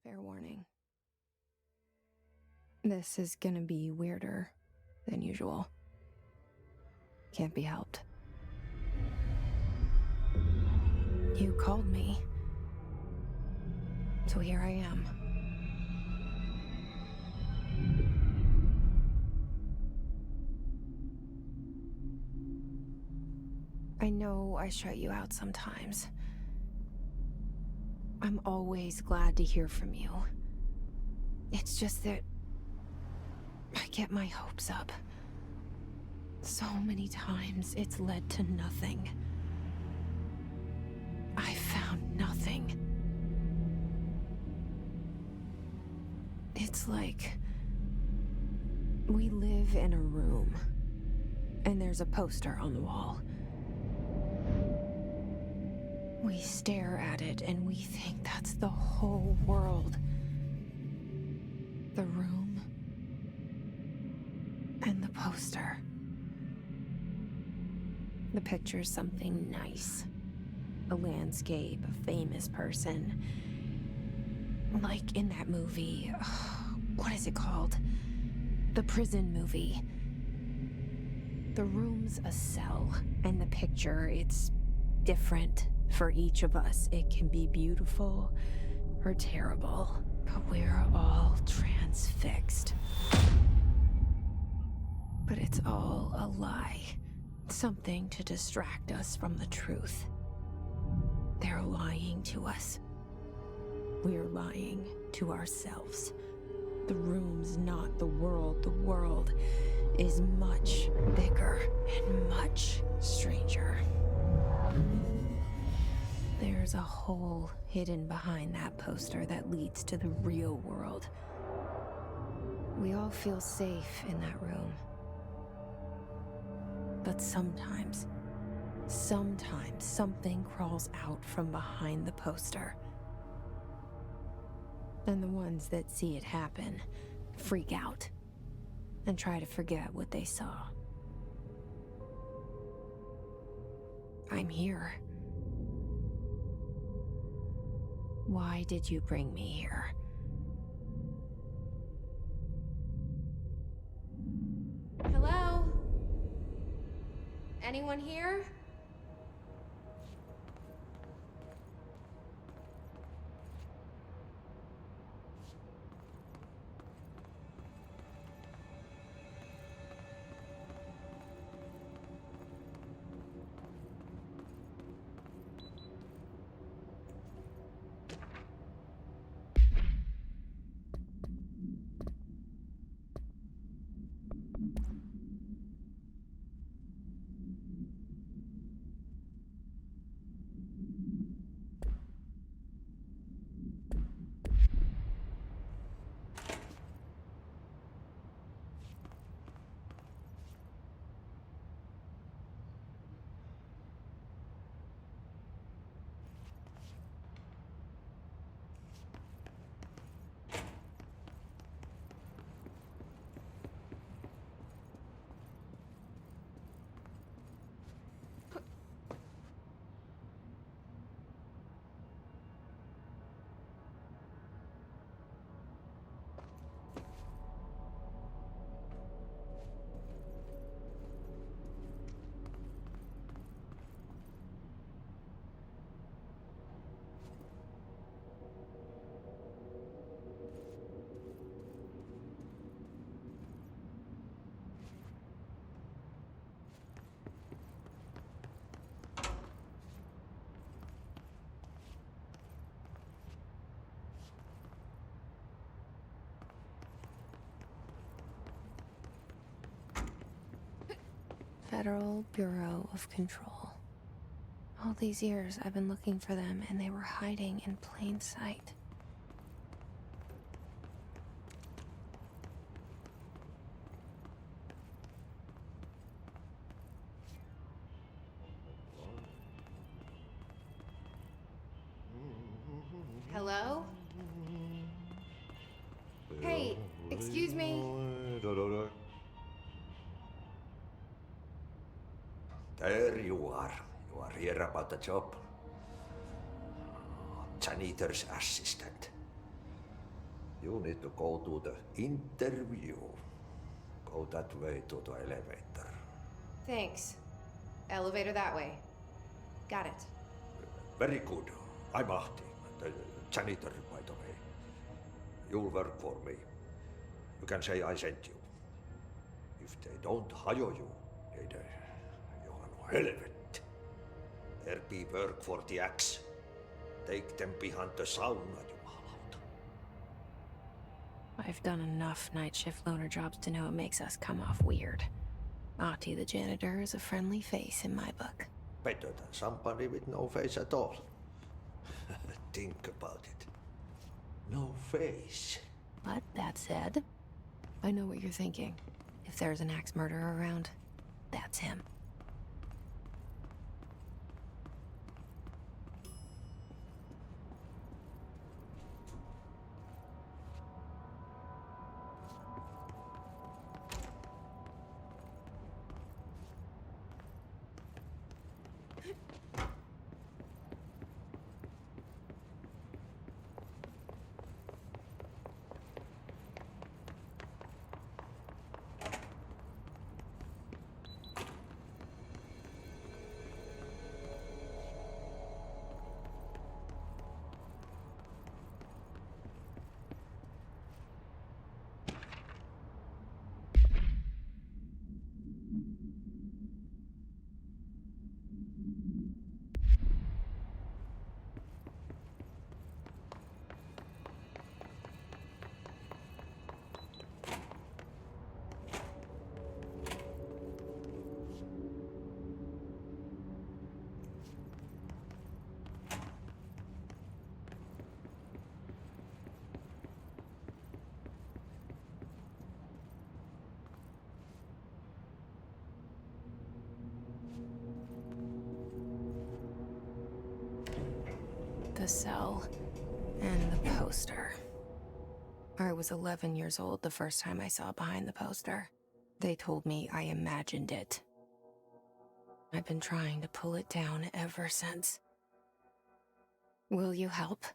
Fair warning. This is gonna be weirder than usual. Can't be helped. You called me. So here I am. I know I shut you out sometimes. I'm always glad to hear from you. It's just that I get my hopes up. So many times it's led to nothing. I found nothing. It's like we live in a room, and there's a poster on the wall. We stare at it and we think that's the whole world. The room and the poster. The picture's something nice. A landscape, a famous person. Like in that movie, what is it called? The prison movie. The room's a cell, and the picture, it's different for each of us. It can be beautiful or terrible, but we're all transfixed. But it's all a lie. Something to distract us from the truth. They're lying to us. We're lying to ourselves. The room's not the world. The world is much bigger and much stranger. There's a hole hidden behind that poster that leads to the real world. We all feel safe in that room. But sometimes something crawls out from behind the poster. And the ones that see it happen freak out and try to forget what they saw. I'm here. Why did you bring me here? Hello? Anyone here? Federal Bureau of Control. All these years I've been looking for them, and they were hiding in plain sight. Hello? Hey, excuse me. There you are. You are here about the job. Janitor's assistant. You need to go to the interview. Go that way to the elevator. Thanks. Elevator that way. Got it. Very good. I'm Ahti, the janitor, by the way. You'll work for me. You can say I sent you. If they don't hire you, niin Johan helvet. There be work for the axe. Take them behind the sauna, jumalauta. I've done enough night shift loner jobs to know it makes us come off weird. Ahti the janitor is a friendly face in my book. Better than somebody with no face at all. Think about it. No face. But that said, I know what you're thinking. If there's an axe murderer around, that's him. The cell and the poster. I was 11 years old the first time I saw behind the poster. They told me I imagined it. I've been trying to pull it down ever since. Will you help?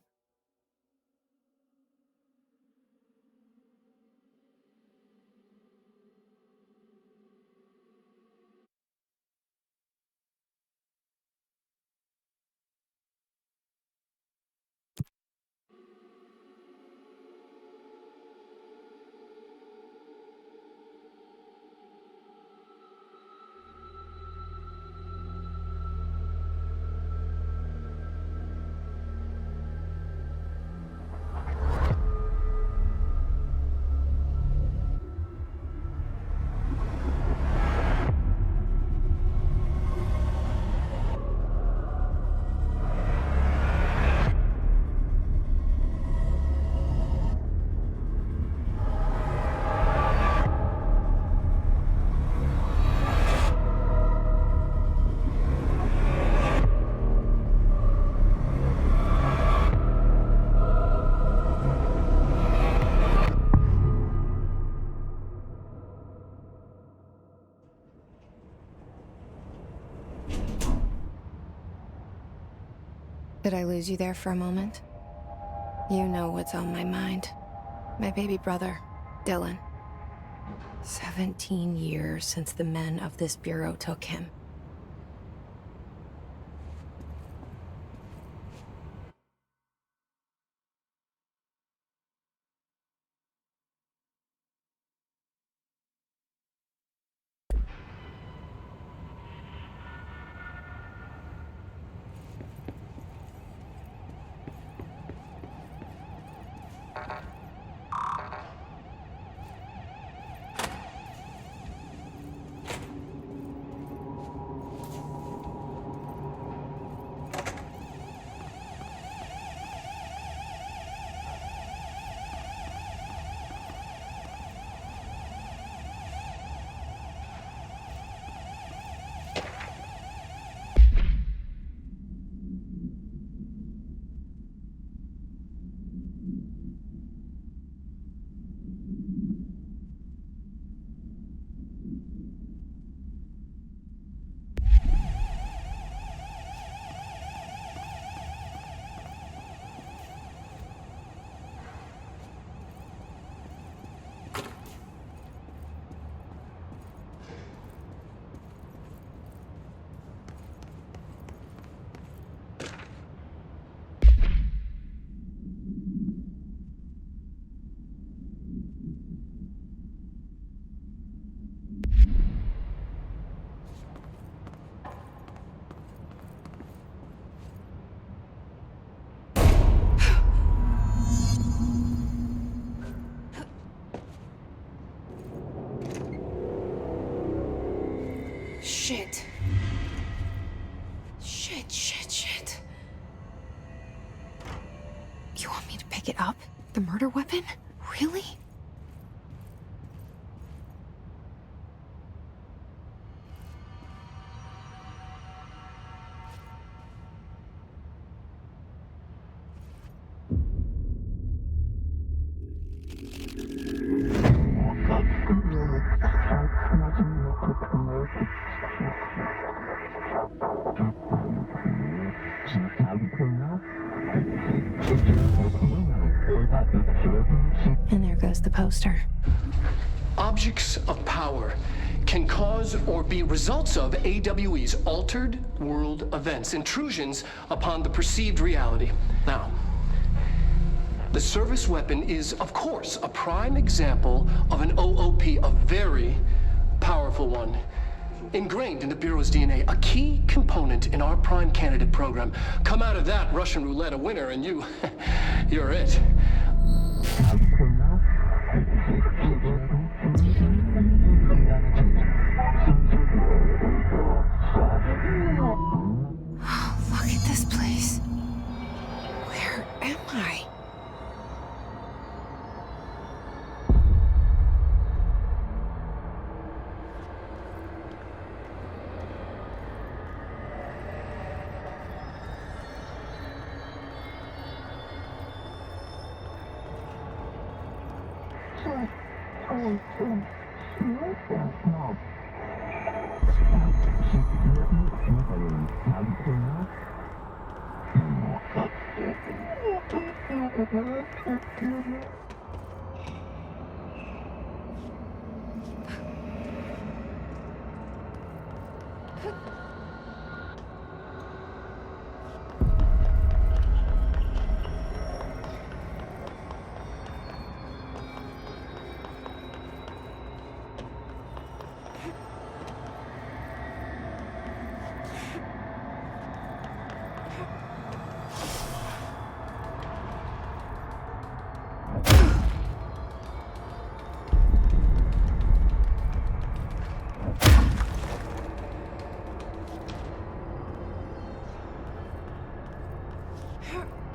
Did I lose you there for a moment? You know what's on my mind. My baby brother, Dylan. 17 years since the men of this bureau took him. Shit. Shit. You want me to pick it up? The murder weapon? Really? And there goes the poster. Objects of power can cause or be results of AWE's altered world events, intrusions upon the perceived reality. Now, the service weapon is, of course, a prime example of an OOP, a very powerful one. Ingrained in the Bureau's DNA, a key component in our prime candidate program. Come out of that Russian roulette a winner and you're it. Look at this place. Where am I?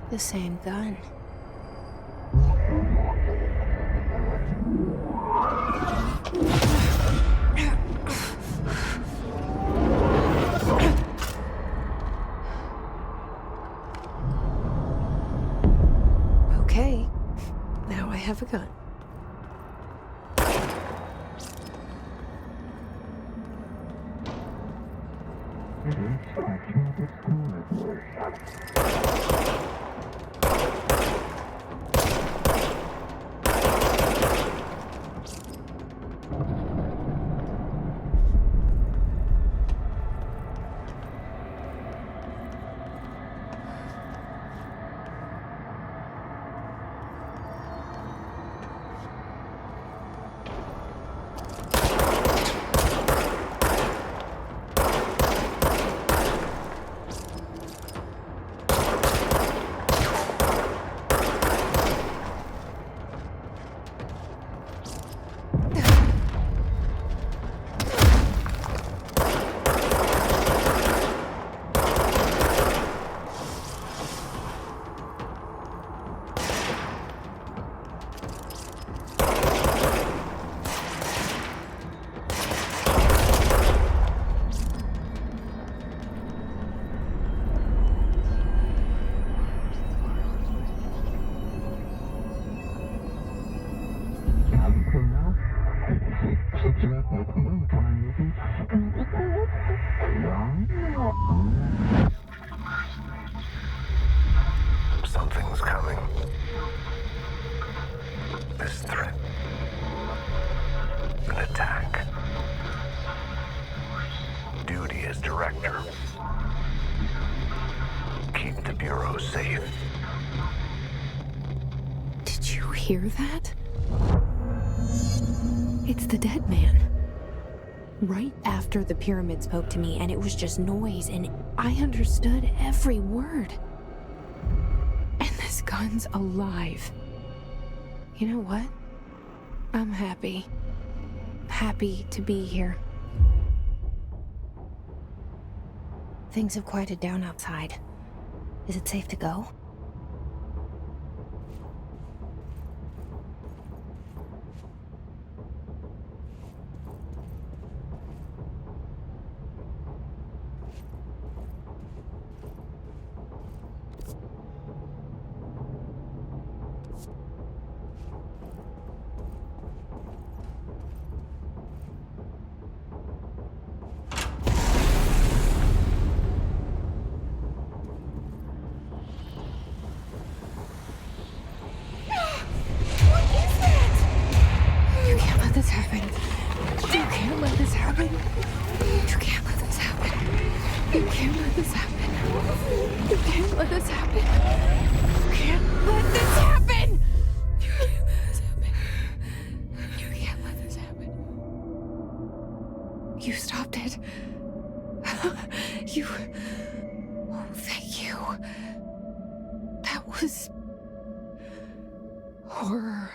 The same gun. Okay, now I have a gun. Something's coming. This threat. An attack. Duty as director. Keep the Bureau safe. Did you hear that? It's the dead man. Right after the pyramid spoke to me, and it was just noise, and I understood every word. And this gun's alive. You know what? I'm happy. Happy to be here. Things have quieted down outside. Is it safe to go? This happen. You can't let this happen. You can't let this happen. You can't let this happen. You can't let this happen. You can't let this happen. You can't let this happen. You can't let this happen. You stopped it. You. Oh, thank you. That was horror.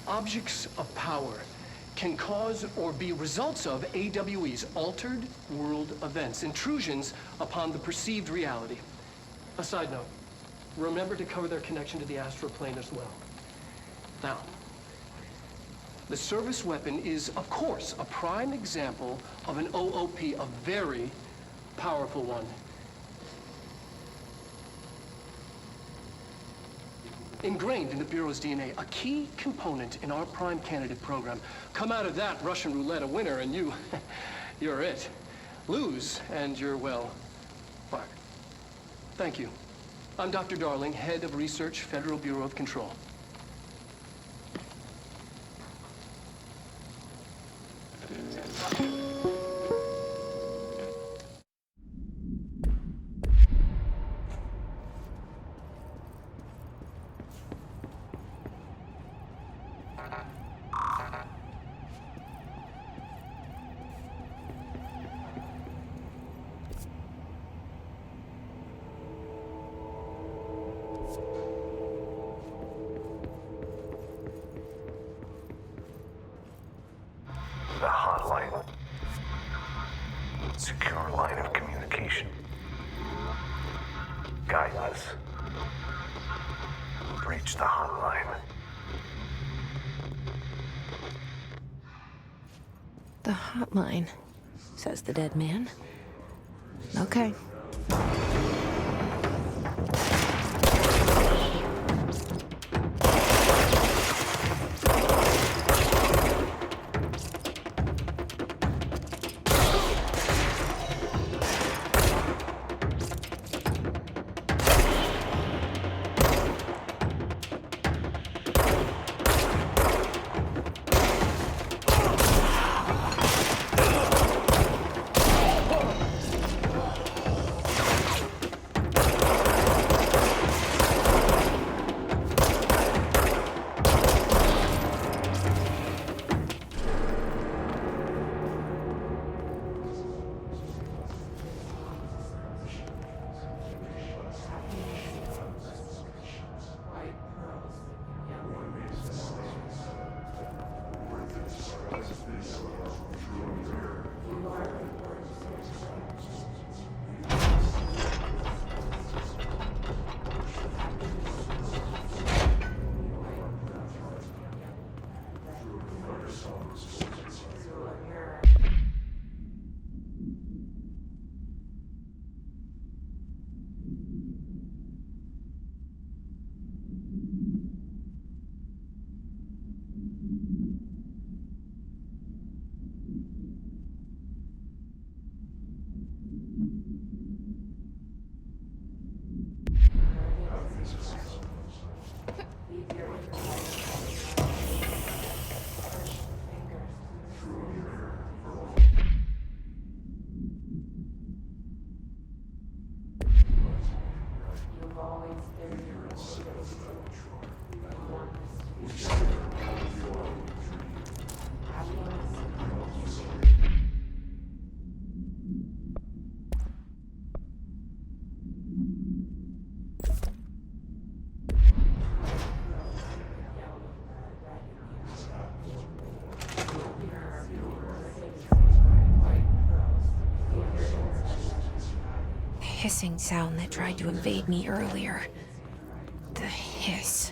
Objects of power can cause or be results of AWE's altered world events, intrusions upon the perceived reality. A side note, remember to cover their connection to the astral plane as well. Now, the service weapon is, of course, a prime example of an OOP, a very powerful one. Ingrained in the Bureau's DNA, a key component in our prime candidate program. Come out of that Russian roulette a winner and you're it. Lose and you're, well, fired. Thank you. I'm Dr. Darling, head of research, Federal Bureau of Control. The hotline. Secure line of communication. Guide us. Reach the hotline. The hotline, says the dead man. Okay. hissing sound that tried to invade me earlier. The hiss,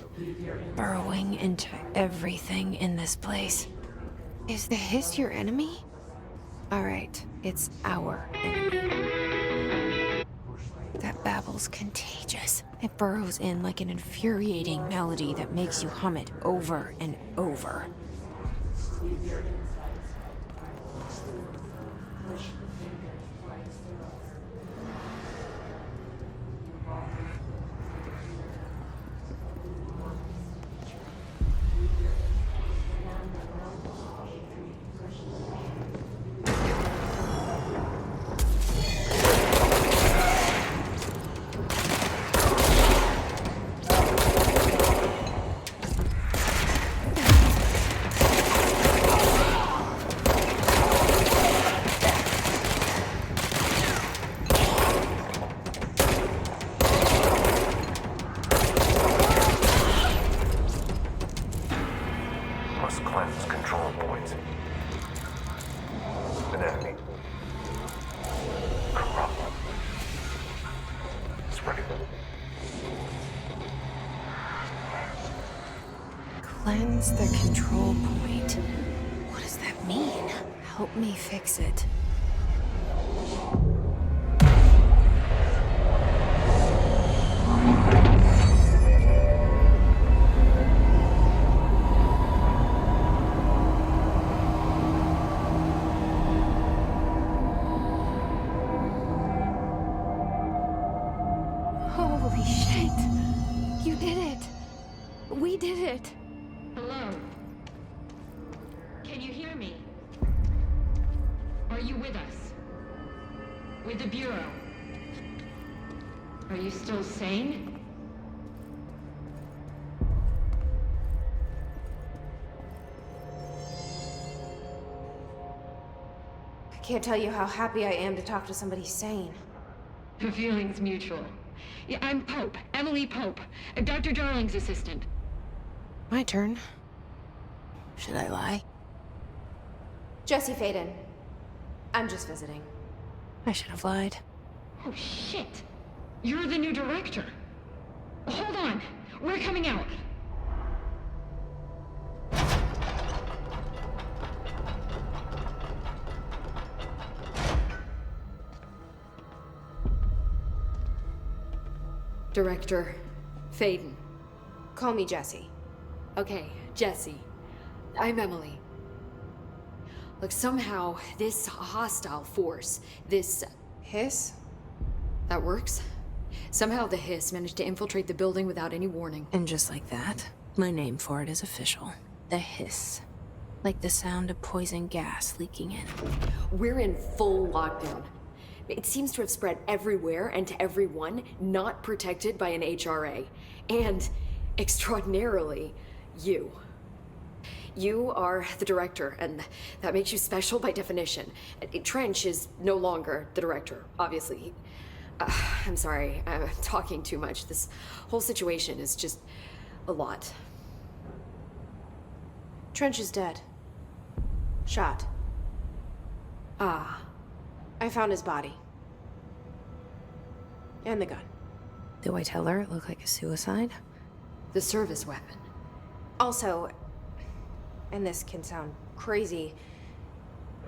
burrowing into everything in this place. Is the hiss your enemy? Alright, it's our enemy. That babble's contagious. It burrows in like an infuriating melody that makes you hum it over and over. Must cleanse control points. An enemy. Corrupt. Spreading. Cleanse the control point. What does that mean? Help me fix it. Holy shit! You did it! We did it! Hello? Can you hear me? Are you with us? With the Bureau? Are you still sane? I can't tell you how happy I am to talk to somebody sane. The feeling's mutual. Yeah, I'm Pope, Emily Pope, Dr. Darling's assistant. My turn. Should I lie? Jesse Faden. I'm just visiting. I should have lied. Oh, shit. You're the new director. Hold on. We're coming out. Director Faden. Call me Jesse. Okay, Jesse. I'm Emily. Look, somehow this hostile force, this... Hiss? that works? Somehow the hiss managed to infiltrate the building without any warning. And just like that, my name for it is official. The hiss. Like the sound of poison gas leaking in. We're in full lockdown. It seems to have spread everywhere and to everyone not protected by an HRA. And, extraordinarily, you. You are the director, and that makes you special by definition. Trench is no longer the director, obviously. I'm sorry, I'm talking too much. This whole situation is just a lot. Trench is dead. Shot. Ah. I found his body. And the gun. Do I tell her it looked like a suicide? The service weapon. Also, and this can sound crazy,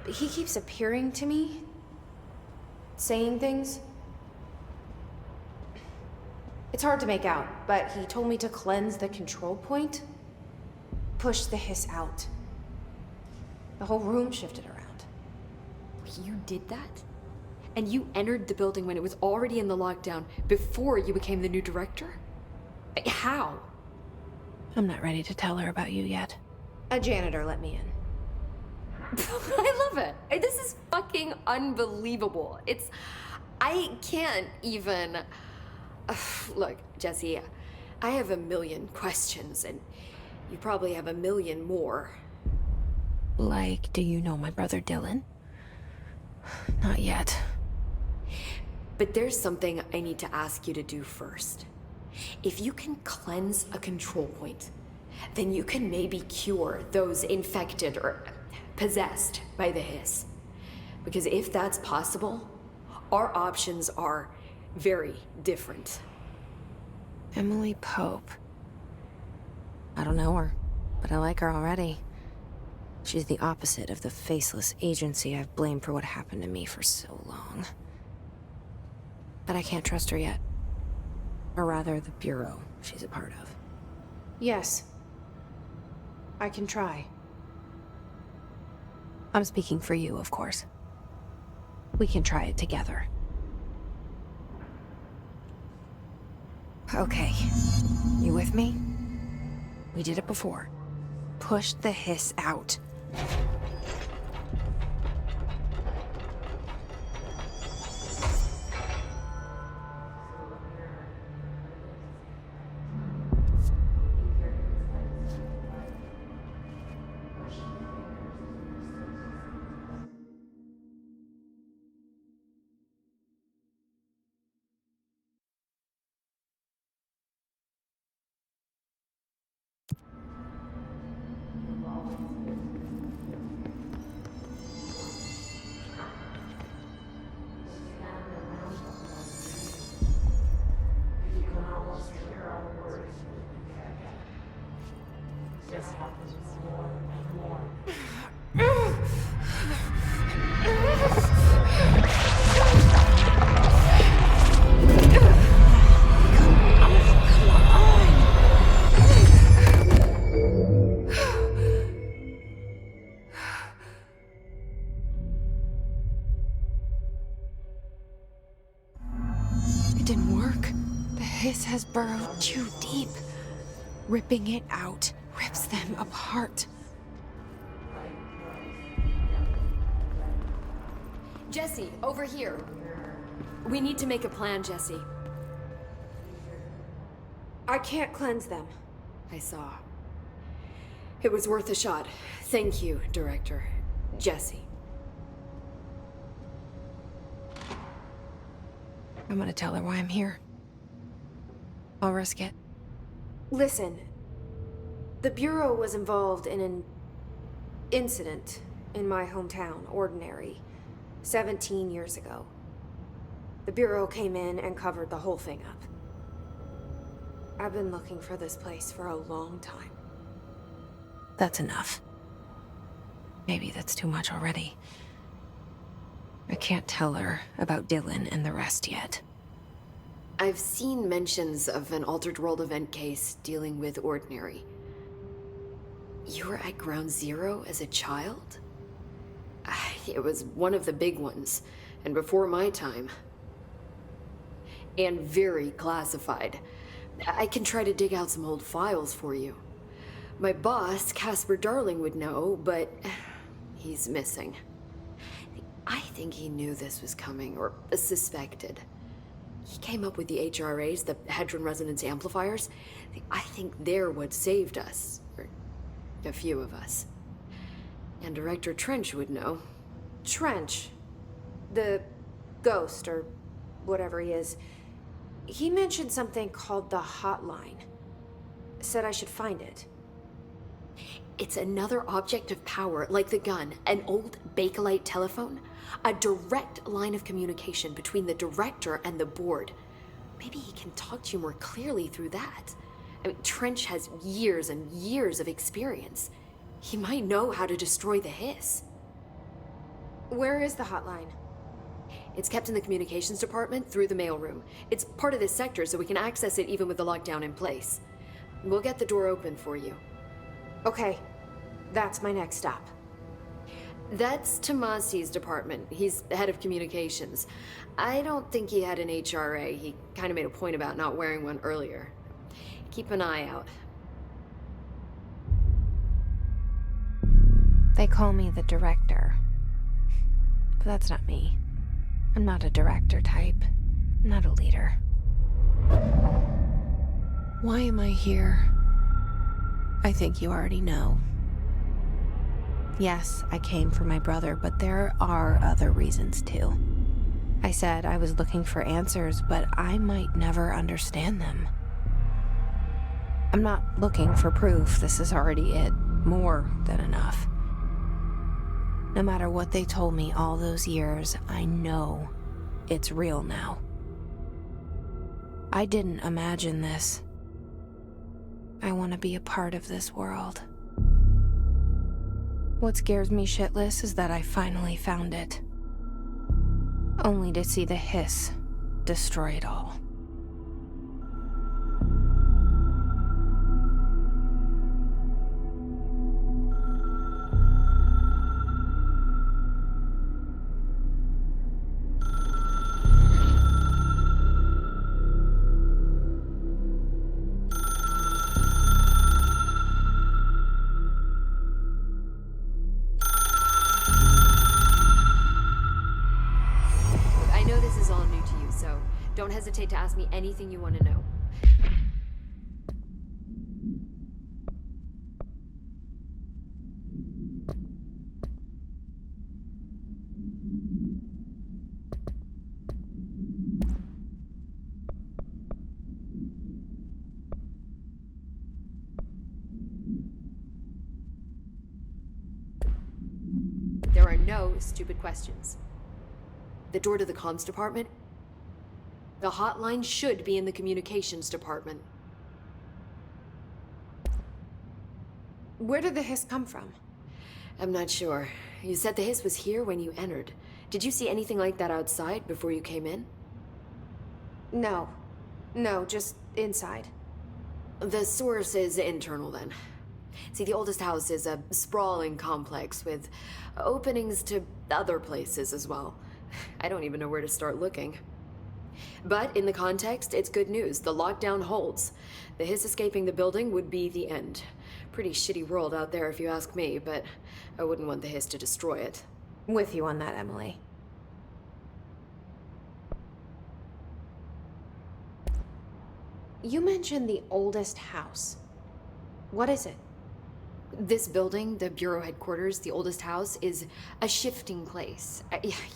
but he keeps appearing to me, saying things. It's hard to make out, but he told me to cleanse the control point, push the hiss out. The whole room shifted around. You did that? And you entered the building when it was already in the lockdown before you became the new director? How? I'm not ready to tell her about you yet. A janitor let me in. I love it. This is fucking unbelievable. I can't even... Look, Jesse, I have a million questions, and you probably have a million more. Like, do you know my brother Dylan? Not yet. But there's something I need to ask you to do first. If you can cleanse a control point, then you can maybe cure those infected or possessed by the hiss. Because if that's possible, our options are very different. Emily Pope. I don't know her, but I like her already. She's the opposite of the faceless agency I've blamed for what happened to me for so long. But I can't trust her yet. Or rather, the Bureau she's a part of. Yes. I can try. I'm speaking for you, of course. We can try it together. Okay. You with me? We did it before. Push the hiss out. It didn't work. The hiss has burrowed too deep. Ripping it out rips them apart. Jesse, over here. We need to make a plan, Jesse. I can't cleanse them. I saw. It was worth a shot. Thank you, Director. Jesse. I'm gonna tell her why I'm here. I'll risk it. Listen, the Bureau was involved in an incident in my hometown, Ordinary, 17 years ago. The Bureau came in and covered the whole thing up. I've been looking for this place for a long time. That's enough. Maybe that's too much already. I can't tell her about Dylan and the rest yet. I've seen mentions of an Altered World event case dealing with Ordinary. You were at Ground Zero as a child? It was one of the big ones, and before my time. And very classified. I can try to dig out some old files for you. My boss, Casper Darling, would know, but he's missing. I think he knew this was coming, or suspected. He came up with the HRAs, the Hadron Resonance Amplifiers. I think they're what saved us, or a few of us. And Director Trench would know. Trench, the ghost, or whatever he is, he mentioned something called the Hotline. Said I should find it. It's another object of power, like the gun, an old Bakelite telephone. A direct line of communication between the director and the board. Maybe he can talk to you more clearly through that. I mean, Trench has years and years of experience. He might know how to destroy the hiss. Where is the hotline? It's kept in the communications department through the mailroom. It's part of this sector, so we can access it even with the lockdown in place. We'll get the door open for you. Okay, that's my next stop. That's Tomasi's department. He's the head of communications. I don't think he had an HRA. He kind of made a point about not wearing one earlier. Keep an eye out. They call me the director. But that's not me. I'm not a director type. I'm not a leader. Why am I here? I think you already know. Yes, I came for my brother, but there are other reasons too. I said I was looking for answers, but I might never understand them. I'm not looking for proof. This is already it. More than enough. No matter what they told me all those years, I know it's real now. I didn't imagine this. I want to be a part of this world. What scares me shitless is that I finally found it. Only to see the hiss destroy it all. I know this is all new to you, so don't hesitate to ask me anything you want to know. There are no stupid questions. The door to the comms department? The hotline should be in the communications department. Where did the hiss come from? I'm not sure. You said the hiss was here when you entered. Did you see anything like that outside before you came in? No. No, just inside. The source is internal then. See, the oldest house is a sprawling complex with openings to other places as well. I don't even know where to start looking. But in the context, it's good news. The lockdown holds. The hiss escaping the building would be the end. Pretty shitty world out there if you ask me, but I wouldn't want the hiss to destroy it. With you on that, Emily. You mentioned the oldest house. What is it? This building, the Bureau headquarters, the oldest house, is a shifting place.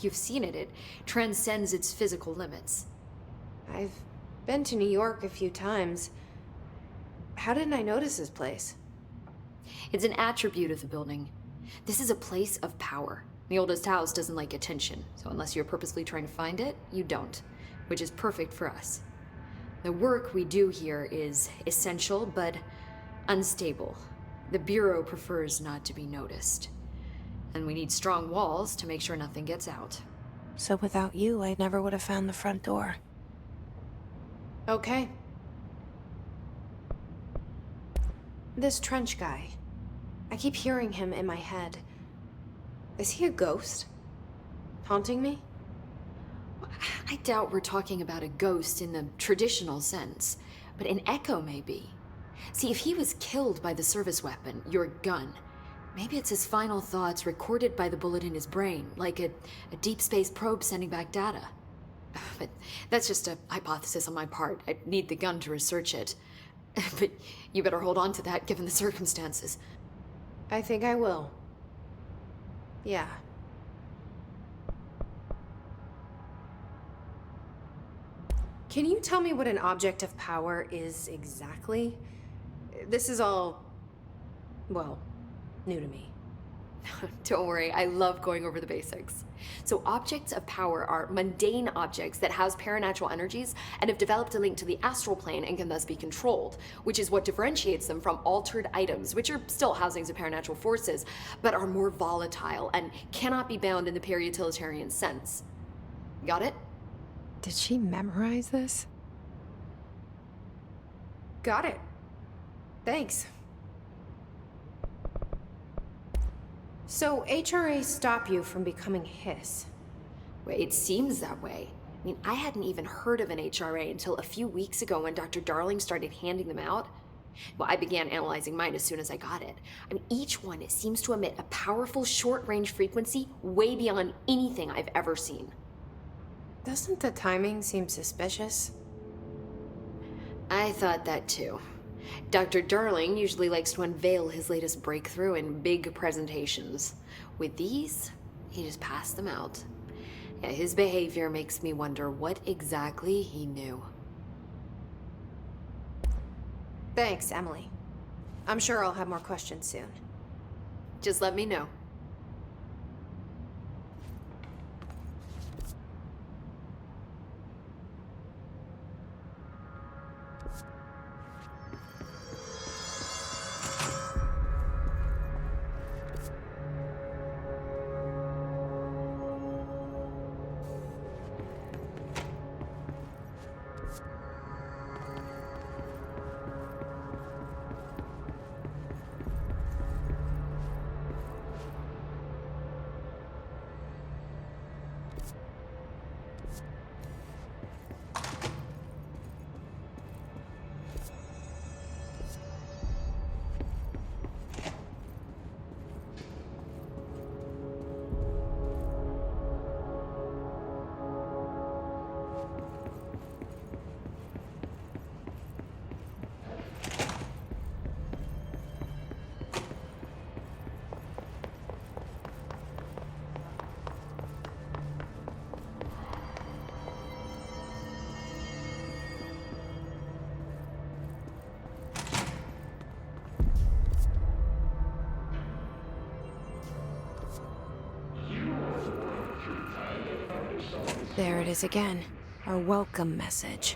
You've seen it. It transcends its physical limits. I've been to New York a few times. How didn't I notice this place? It's an attribute of the building. This is a place of power. The oldest house doesn't like attention, so unless you're purposely trying to find it, you don't, which is perfect for us. The work we do here is essential, but unstable. The Bureau prefers not to be noticed. And we need strong walls to make sure nothing gets out. So without you, I never would have found the front door. Okay. This Trench guy. I keep hearing him in my head. Is he a ghost? Haunting me? I doubt we're talking about a ghost in the traditional sense, but an echo maybe. See, if he was killed by the service weapon, your gun, maybe it's his final thoughts recorded by the bullet in his brain, like a deep space probe sending back data. But that's just a hypothesis on my part. I'd need the gun to research it. But you better hold on to that given the circumstances. I think I will. Yeah. Can you tell me what an object of power is exactly? This is all, well, new to me. Don't worry, I love going over the basics. So objects of power are mundane objects that house paranatural energies and have developed a link to the astral plane and can thus be controlled, which is what differentiates them from altered items, which are still housings of paranatural forces, but are more volatile and cannot be bound in the peri-utilitarian sense. Got it? Did she memorize this? Got it. Thanks. So HRA stop you from becoming Hiss? Well, it seems that way. I mean, I hadn't even heard of an HRA until a few weeks ago when Dr. Darling started handing them out. Well, I began analyzing mine as soon as I got it. I mean, each one seems to emit a powerful short-range frequency way beyond anything I've ever seen. Doesn't the timing seem suspicious? I thought that too. Dr. Darling usually likes to unveil his latest breakthrough in big presentations. With these, he just passed them out. Yeah, his behavior makes me wonder what exactly he knew. Thanks, Emily. I'm sure I'll have more questions soon. Just let me know. There it is again. Our welcome message.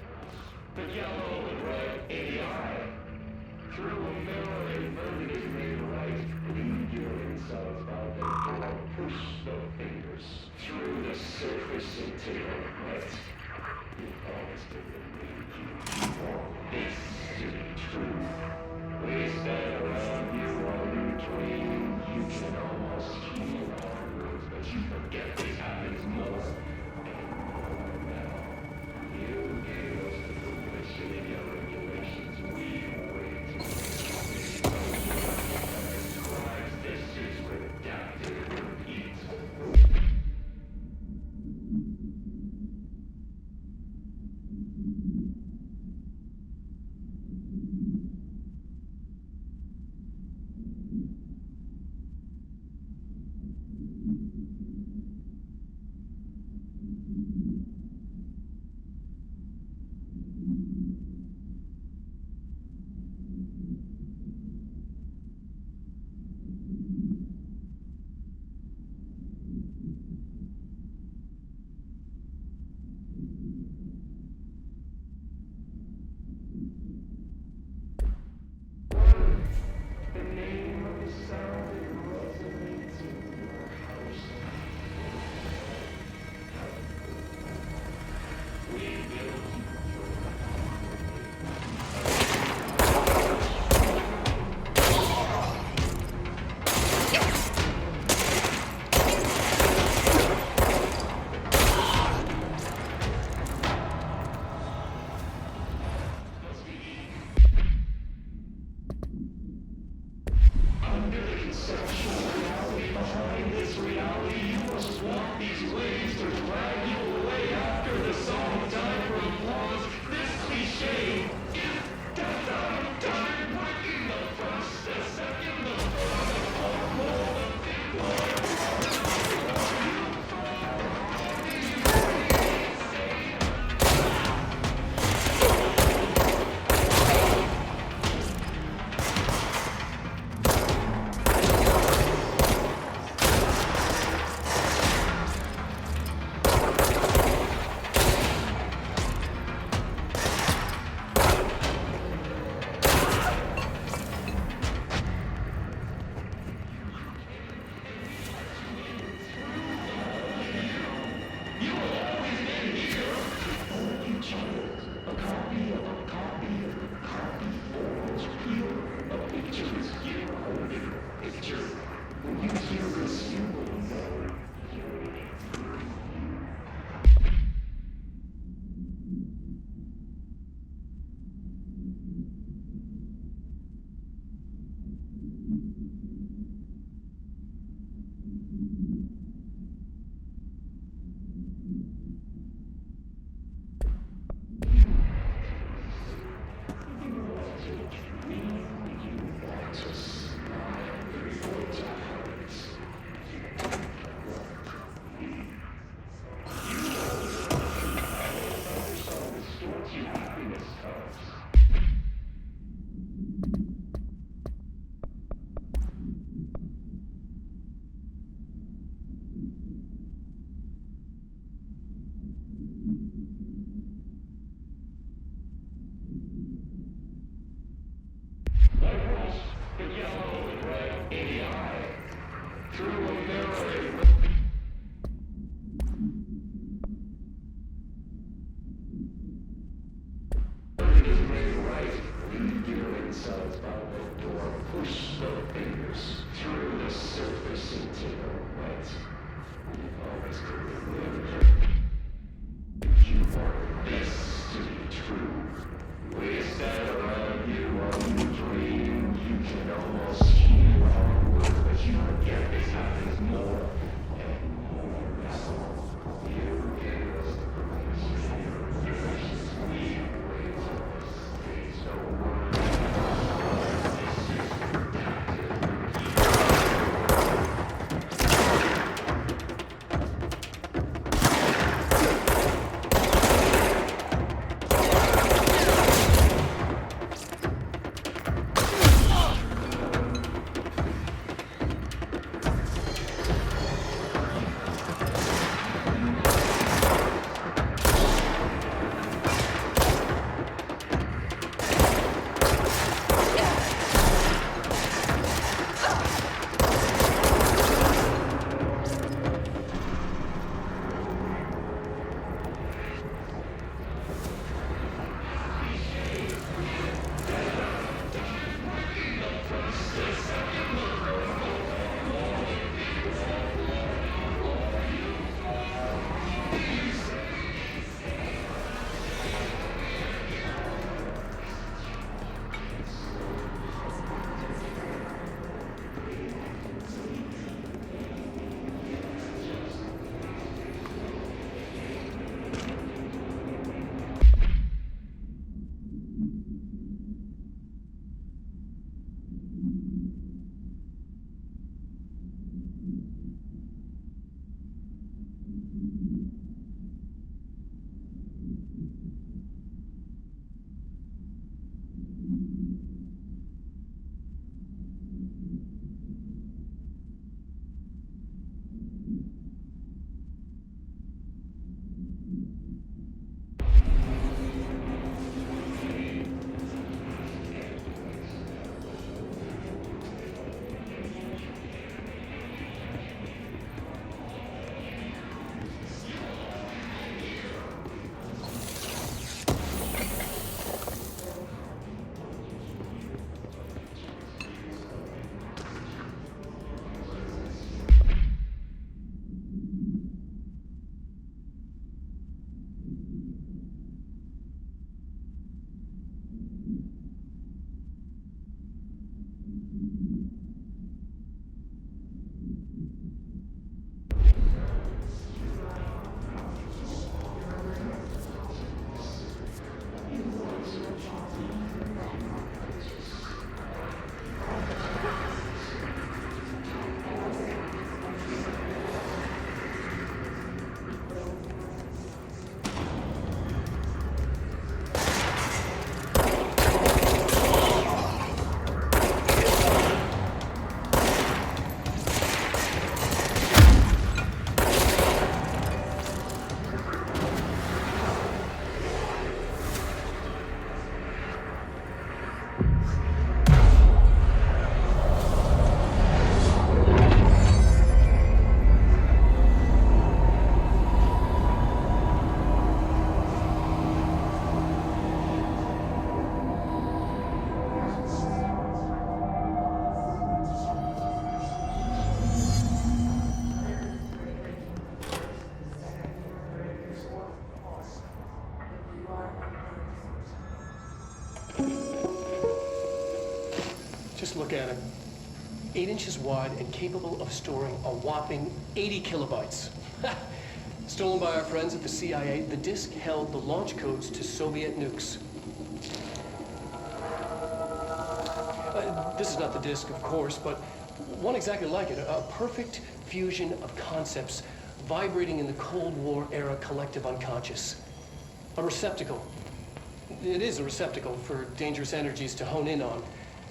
Just look at it. 8 inches wide and capable of storing a whopping 80 kilobytes. Stolen by our friends at the CIA, the disk held the launch codes to Soviet nukes. This is not the disk, of course, but one exactly like it. A perfect fusion of concepts vibrating in the Cold War era collective unconscious. A receptacle. It is a receptacle for dangerous energies to hone in on.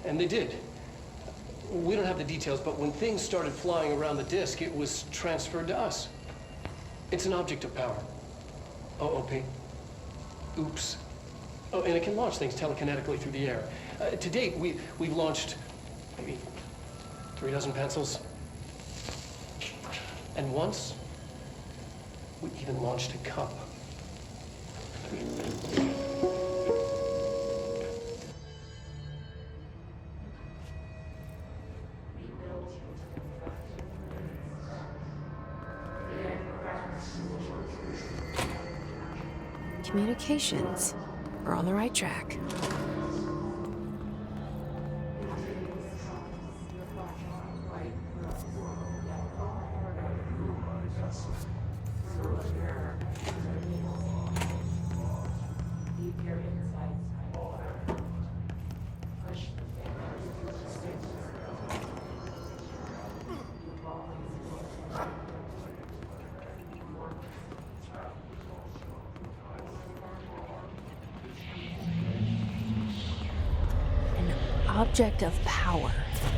And they did. We don't have the details, but when things started flying around the disk, it was transferred to us. It's an object of power. OOP. Oops. Oh, and it can launch things telekinetically through the air. To date, we've launched maybe 3 dozen pencils. And once, we even launched a cup. Communications. We're on the right track. Object of power.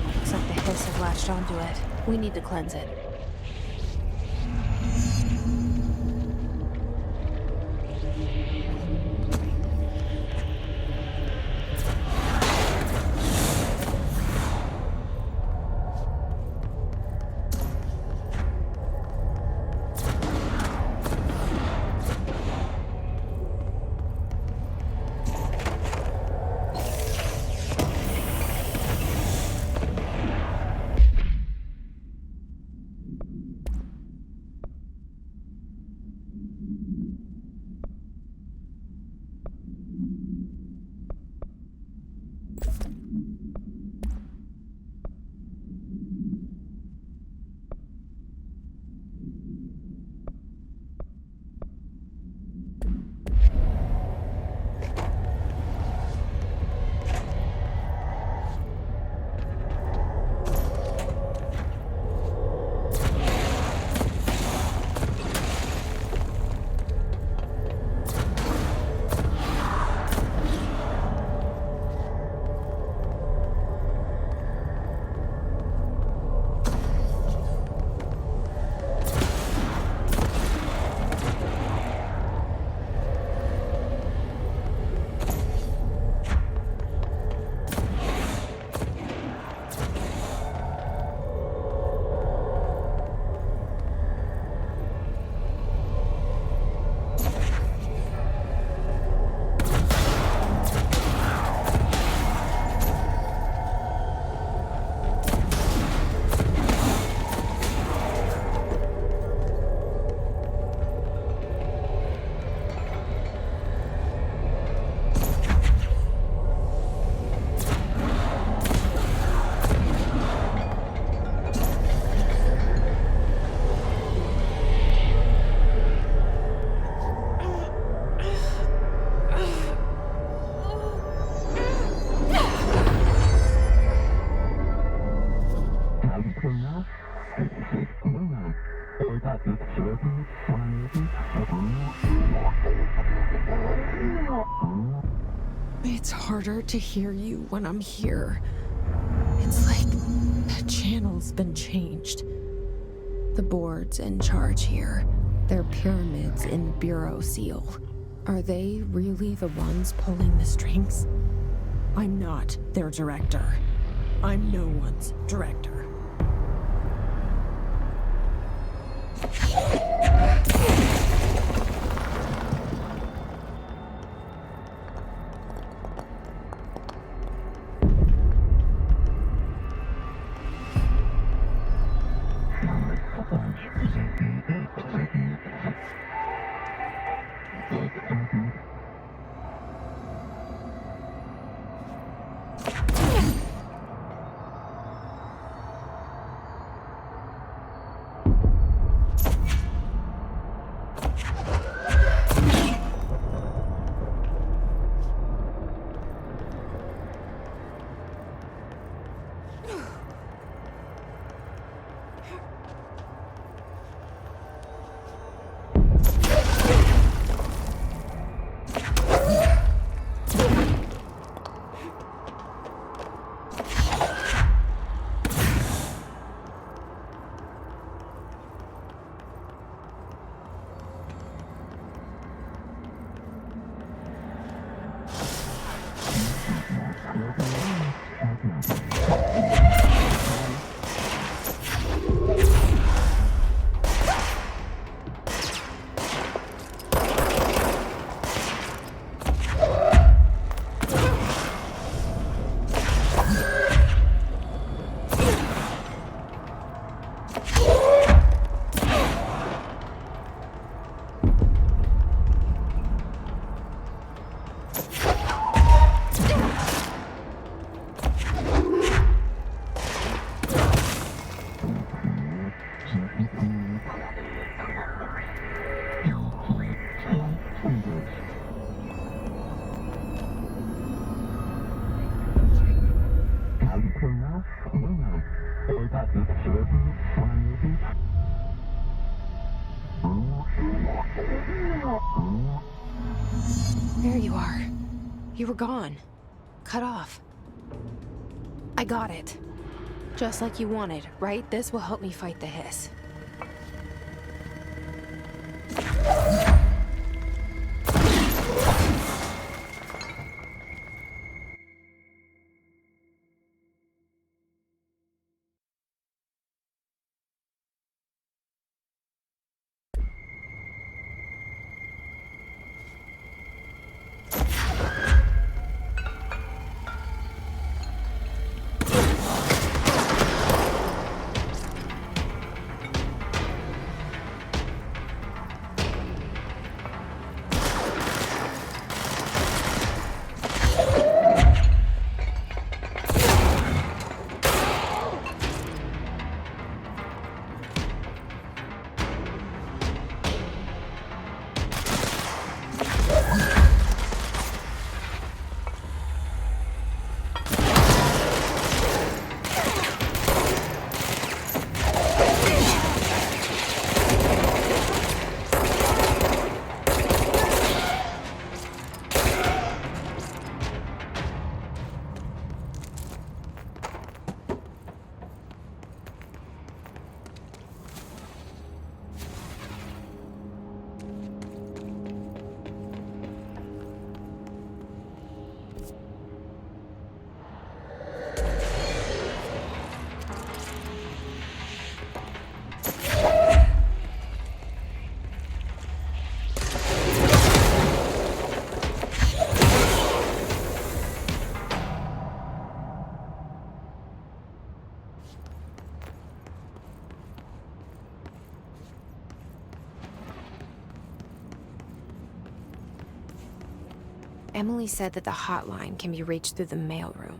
Looks like the hiss have latched onto it. We need to cleanse it. It's harder to hear you when I'm here. It's like the channel's been changed. The board's in charge here. They're pyramids in the Bureau seal. Are they really the ones pulling the strings? I'm not their director. I'm no one's director. There you are. You were gone. Cut off. I got it. Just like you wanted, right? This will help me fight the hiss. Emily said that the hotline can be reached through the mailroom.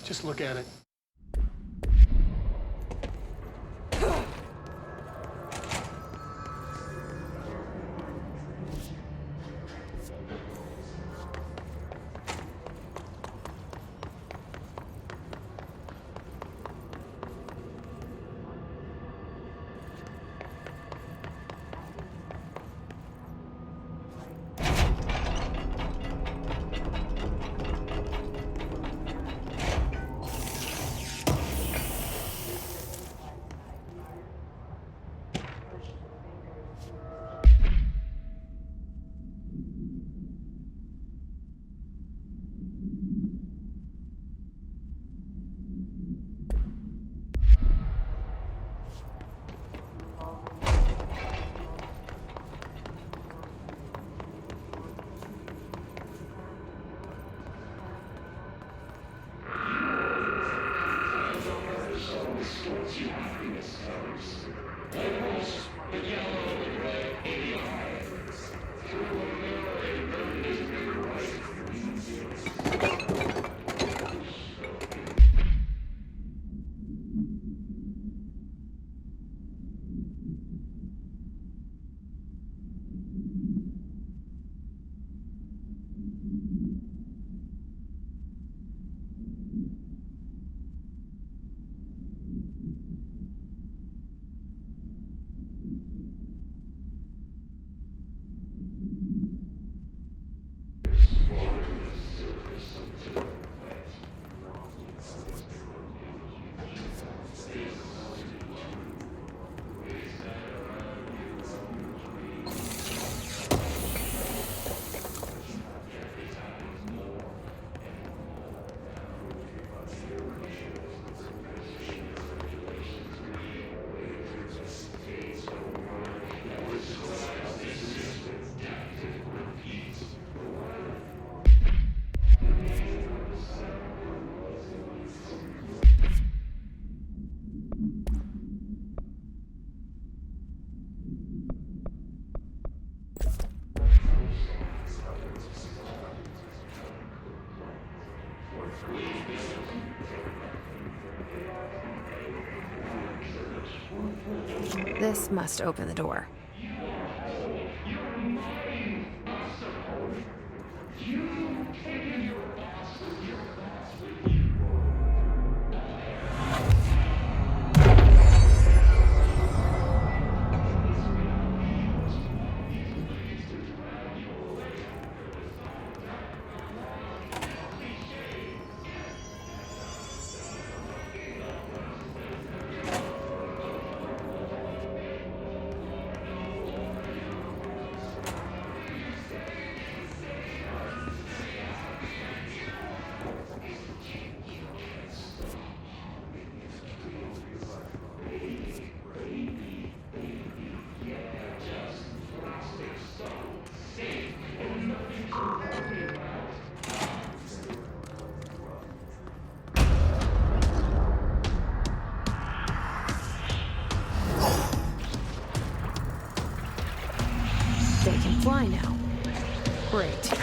Just look at it. This must open the door. They can fly now. Great.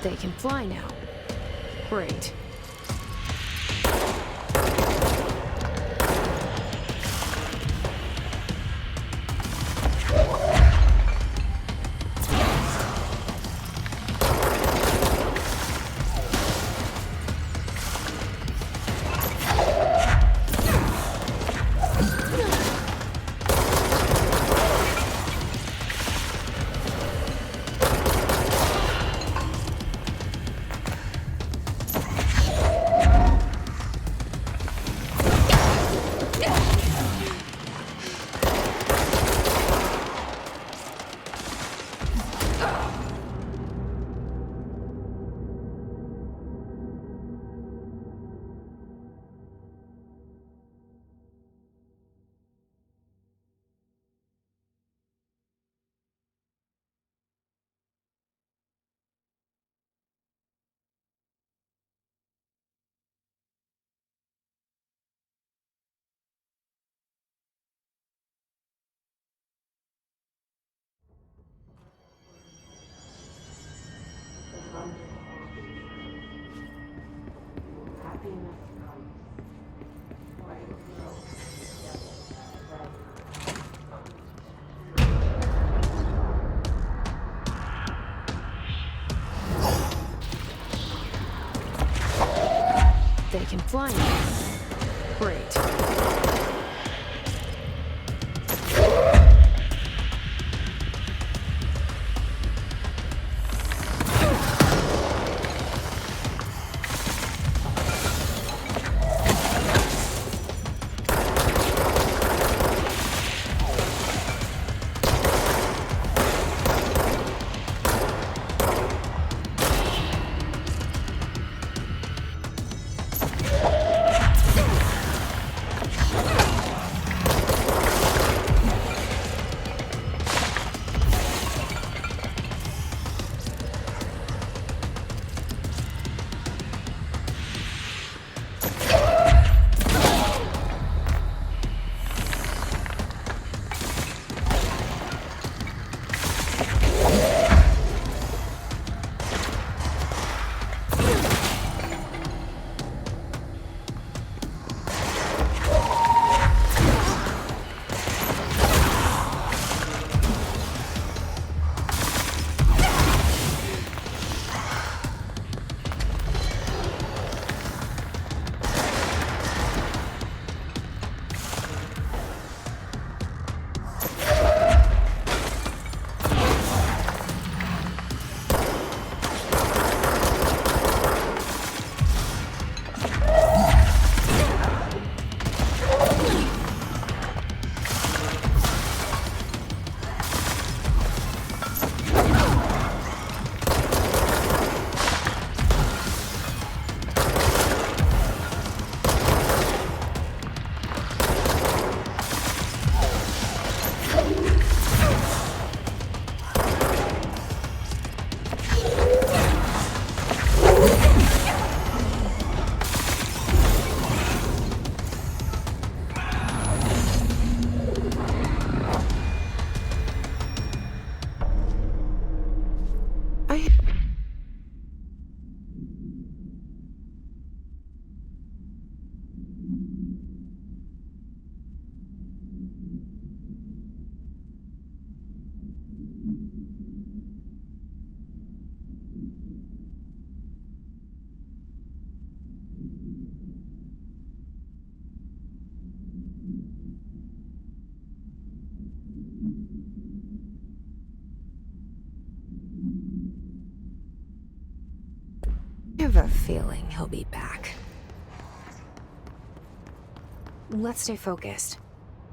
They can fly now. Great. feeling he'll be back. Let's stay focused.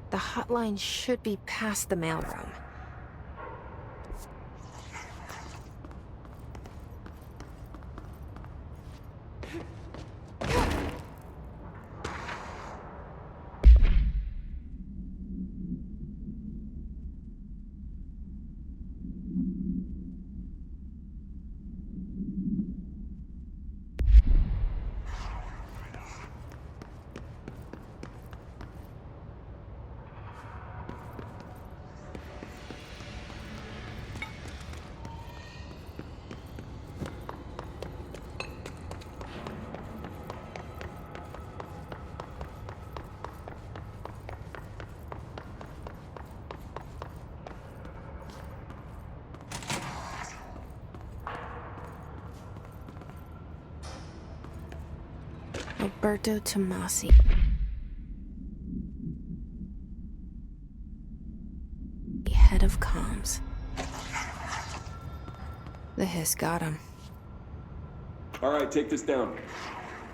The hotline should be past the mailroom. Alberto Tomasi. Head of comms. The hiss got him. All right, take this down.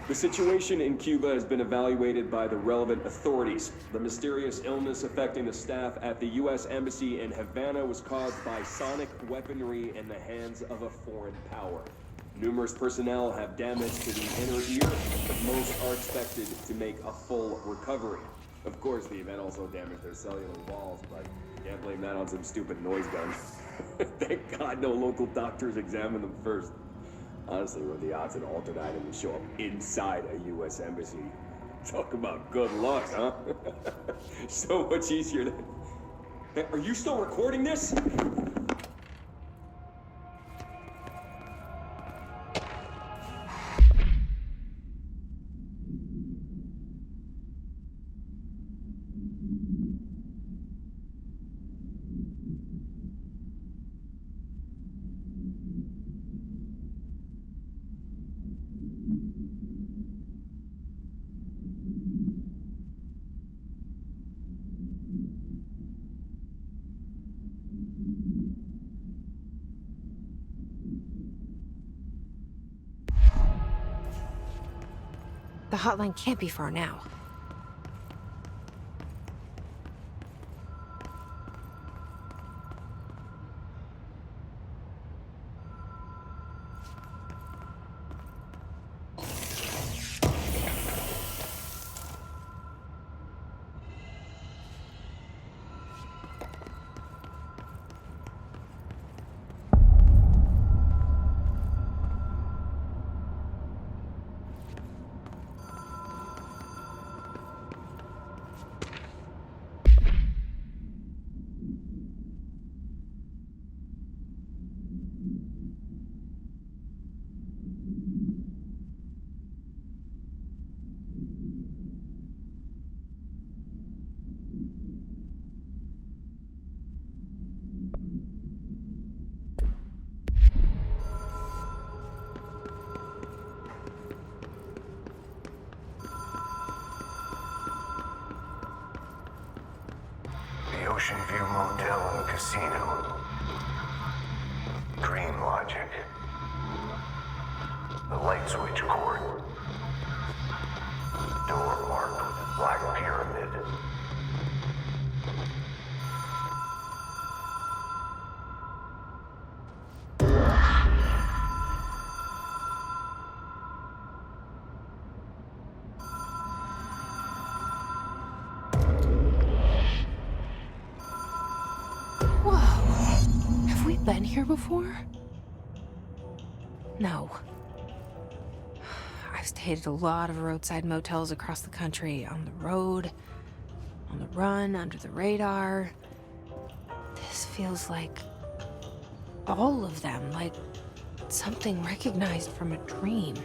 The situation in Cuba has been evaluated by the relevant authorities. The mysterious illness affecting the staff at the U.S. Embassy in Havana was caused by sonic weaponry in the hands of a foreign power. Numerous personnel have damage to the inner ear, but most are expected to make a full recovery. Of course, the event also damaged their cellular walls, but you can't blame that on some stupid noise guns. Thank God no local doctors examined them first. Honestly, what are the odds an altered item would show up inside a U.S. embassy? Talk about good luck, huh? So much easier than... Hey, are you still recording this? The hotline can't be far now. The Ocean View Motel and Casino. Dream Logic. The light switch cord. Door marked with a black pyramid. Been here before? No. I've stayed at a lot of roadside motels across the country, on the road, on the run, under the radar. This feels like all of them, like something recognized from a dream.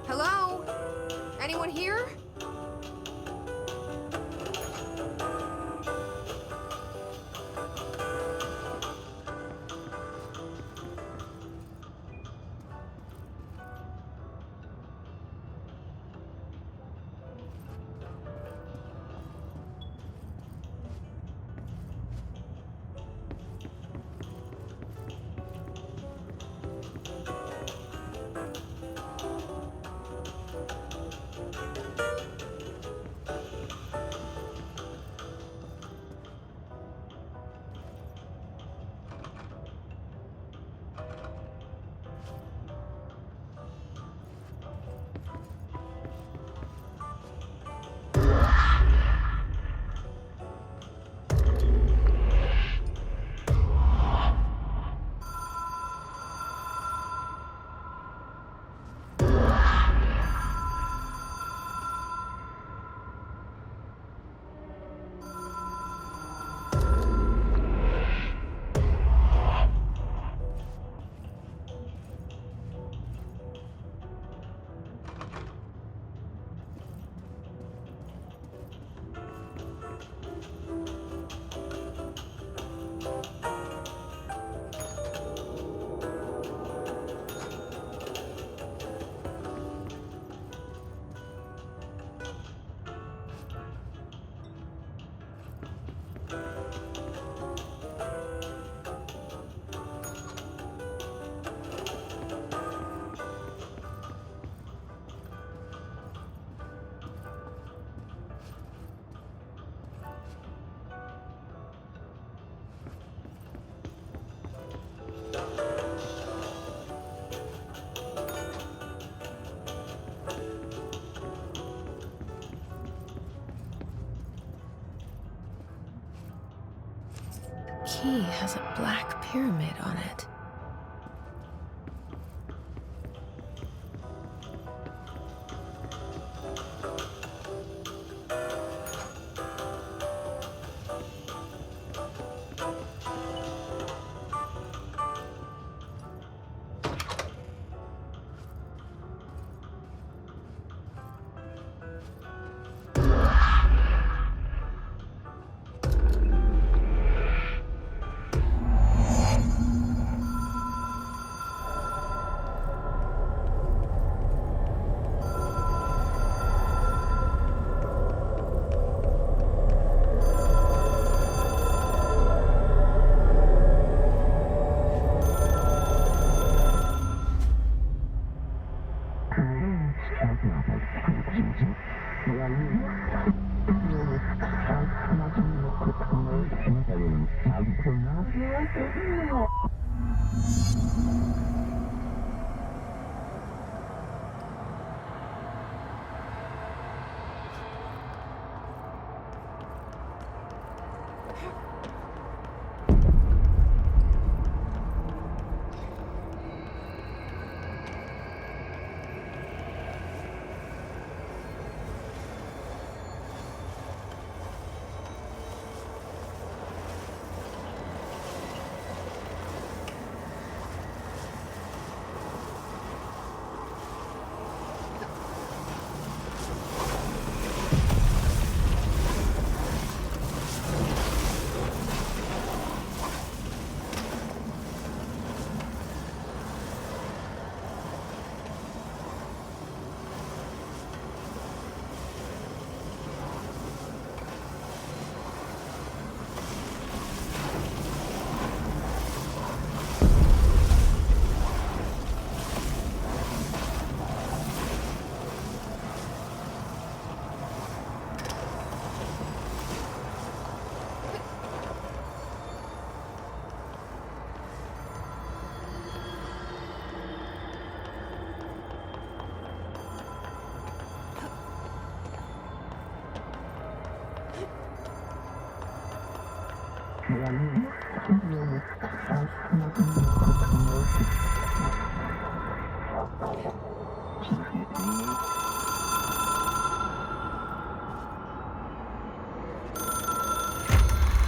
Hello? Anyone here? key has a black pyramid on it.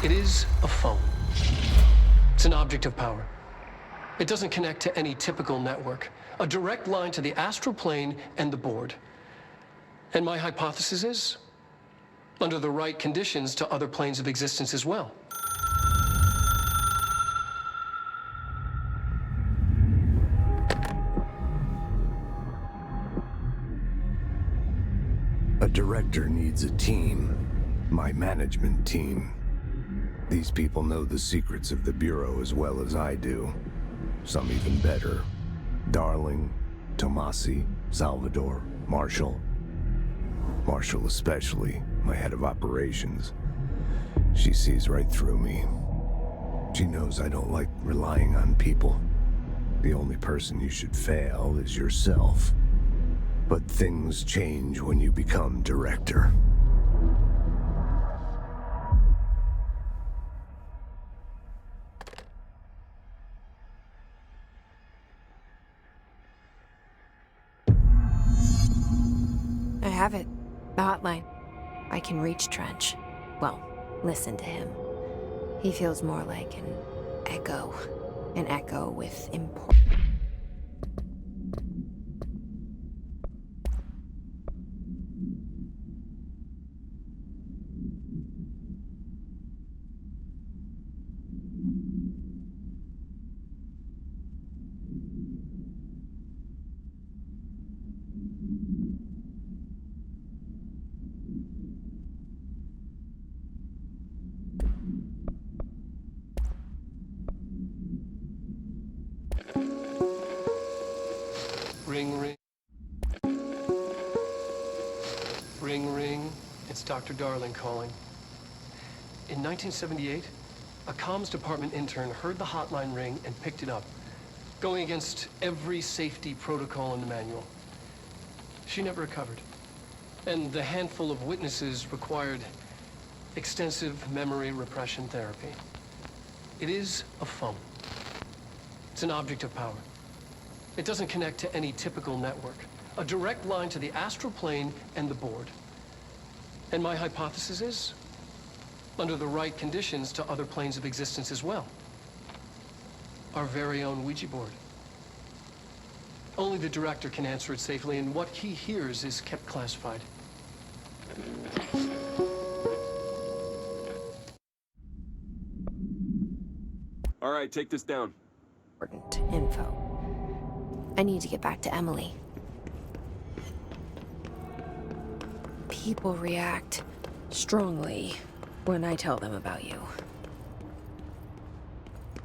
It is a phone. It's an object of power. It doesn't connect to any typical network. A direct line to the astral plane and the board. And my hypothesis is, under the right conditions, to other planes of existence as well. A director needs a team. My management team. These people know the secrets of the Bureau as well as I do. Some even better. Darling, Tomasi, Salvador, Marshall. Marshall especially, my head of operations. She sees right through me. She knows I don't like relying on people. The only person you should fail is yourself. But things change when you become director. I have it. The hotline. I can reach Trench. Well, listen to him. He feels more like an echo. An echo with importance. Ring, ring. Ring, ring. It's Dr. Darling calling. In 1978, a comms department intern heard the hotline ring and picked it up, going against every safety protocol in the manual. She never recovered. And the handful of witnesses required extensive memory repression therapy. It is a phone. It's an object of power. It doesn't connect to any typical network. A direct line to the astral plane and the board. And my hypothesis is, under the right conditions, to other planes of existence as well. Our very own Ouija board. Only the director can answer it safely, and what he hears is kept classified. All right, take this down. Important info. I need to get back to Emily. People react strongly when I tell them about you.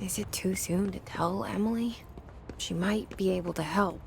Is it too soon to tell Emily? She might be able to help.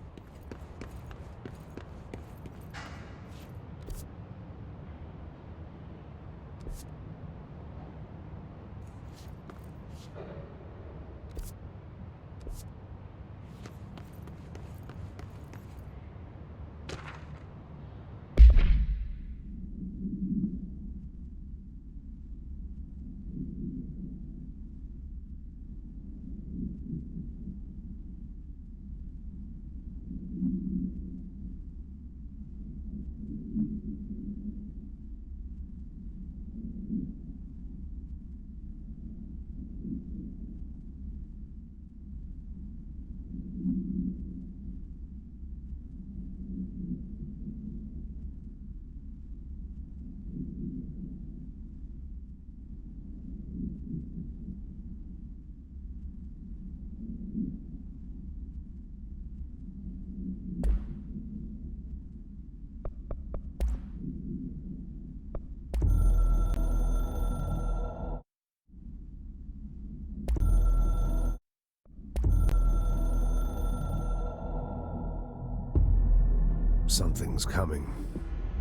Something's coming.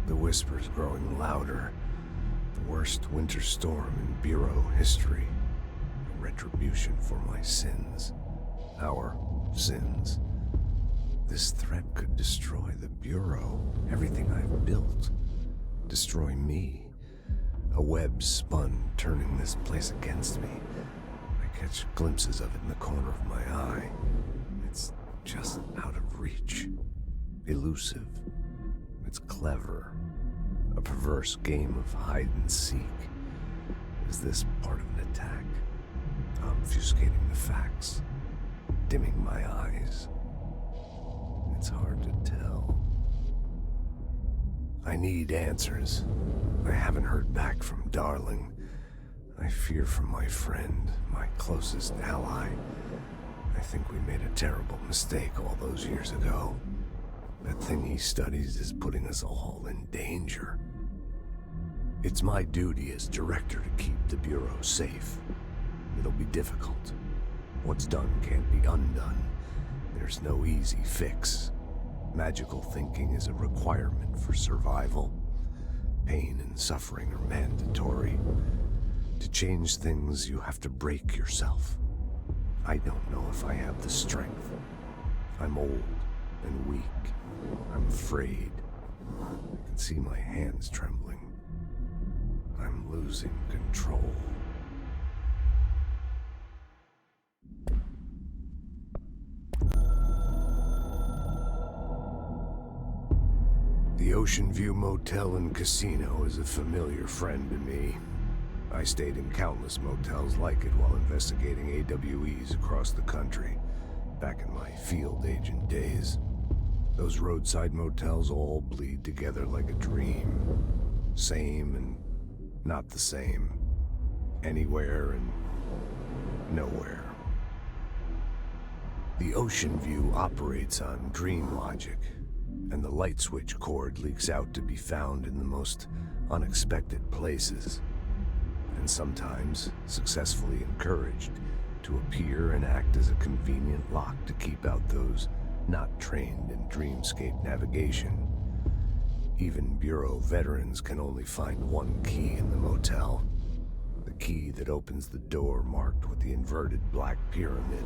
The whispers growing louder. The worst winter storm in Bureau history. A retribution for my sins. Our sins. This threat could destroy the Bureau, everything I've built. Destroy me. A web spun, turning this place against me. I catch glimpses of it in the corner of my eye. It's just out of reach. Elusive. It's clever. A perverse game of hide and seek. Is this part of an attack? Obfuscating the facts. Dimming my eyes. It's hard to tell. I need answers. I haven't heard back from Darling. I fear for my friend, my closest ally. I think we made a terrible mistake all those years ago. That thing he studies is putting us all in danger. It's my duty as director to keep the Bureau safe. It'll be difficult. What's done can't be undone. There's no easy fix. Magical thinking is a requirement for survival. Pain and suffering are mandatory. To change things, you have to break yourself. I don't know if I have the strength. I'm old and weak. I'm afraid. I can see my hands trembling. I'm losing control. The Ocean View Motel and Casino is a familiar friend to me. I stayed in countless motels like it while investigating AWEs across the country, back in my field agent days. Those roadside motels all bleed together like a dream. Same and not the same. Anywhere and nowhere. The Ocean View operates on dream logic, and the light switch cord leaks out to be found in the most unexpected places, and sometimes successfully encouraged to appear and act as a convenient lock to keep out those not trained in dreamscape navigation. Even Bureau veterans can only find one key in the motel. The key that opens the door marked with the inverted black pyramid.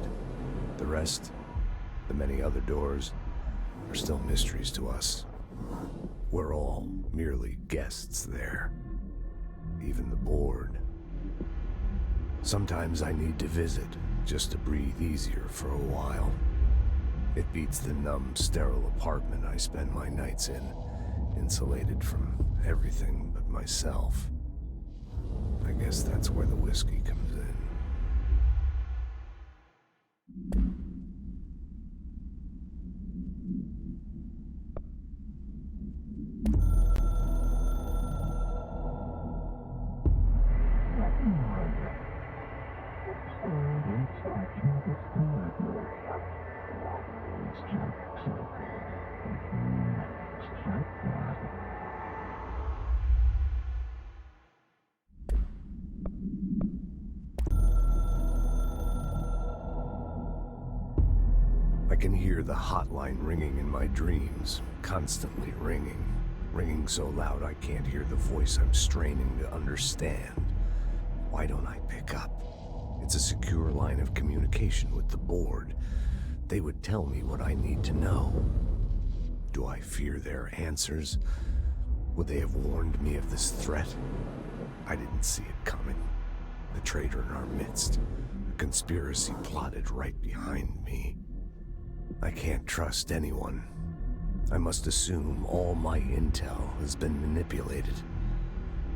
The rest, the many other doors, are still mysteries to us. We're all merely guests there. Even the board. Sometimes I need to visit, just to breathe easier for a while. It beats the numb, sterile apartment I spend my nights in, insulated from everything but myself. I guess that's where the whiskey comes in. I can hear the hotline ringing in my dreams, constantly ringing. Ringing so loud I can't hear the voice I'm straining to understand. Why don't I pick up? It's a secure line of communication with the board. They would tell me what I need to know. Do I fear their answers? Would they have warned me of this threat? I didn't see it coming. The traitor in our midst. A conspiracy plotted right behind me. I can't trust anyone. I must assume all my intel has been manipulated.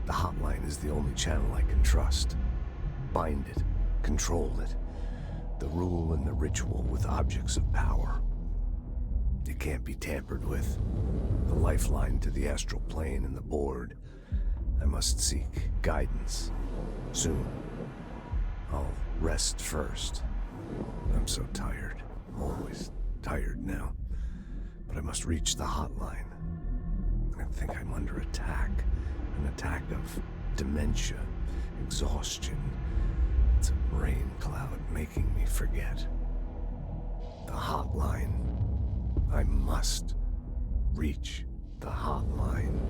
The hotline is the only channel I can trust. Bind it, control it. The rule and the ritual with objects of power. It can't be tampered with. The lifeline to the astral plane and the board. I must seek guidance. Soon. I'll rest first. I'm so tired. Always tired now. But I must reach the hotline. I think I'm under attack. An attack of dementia, exhaustion. It's a rain cloud making me forget. The hotline. I must reach the hotline.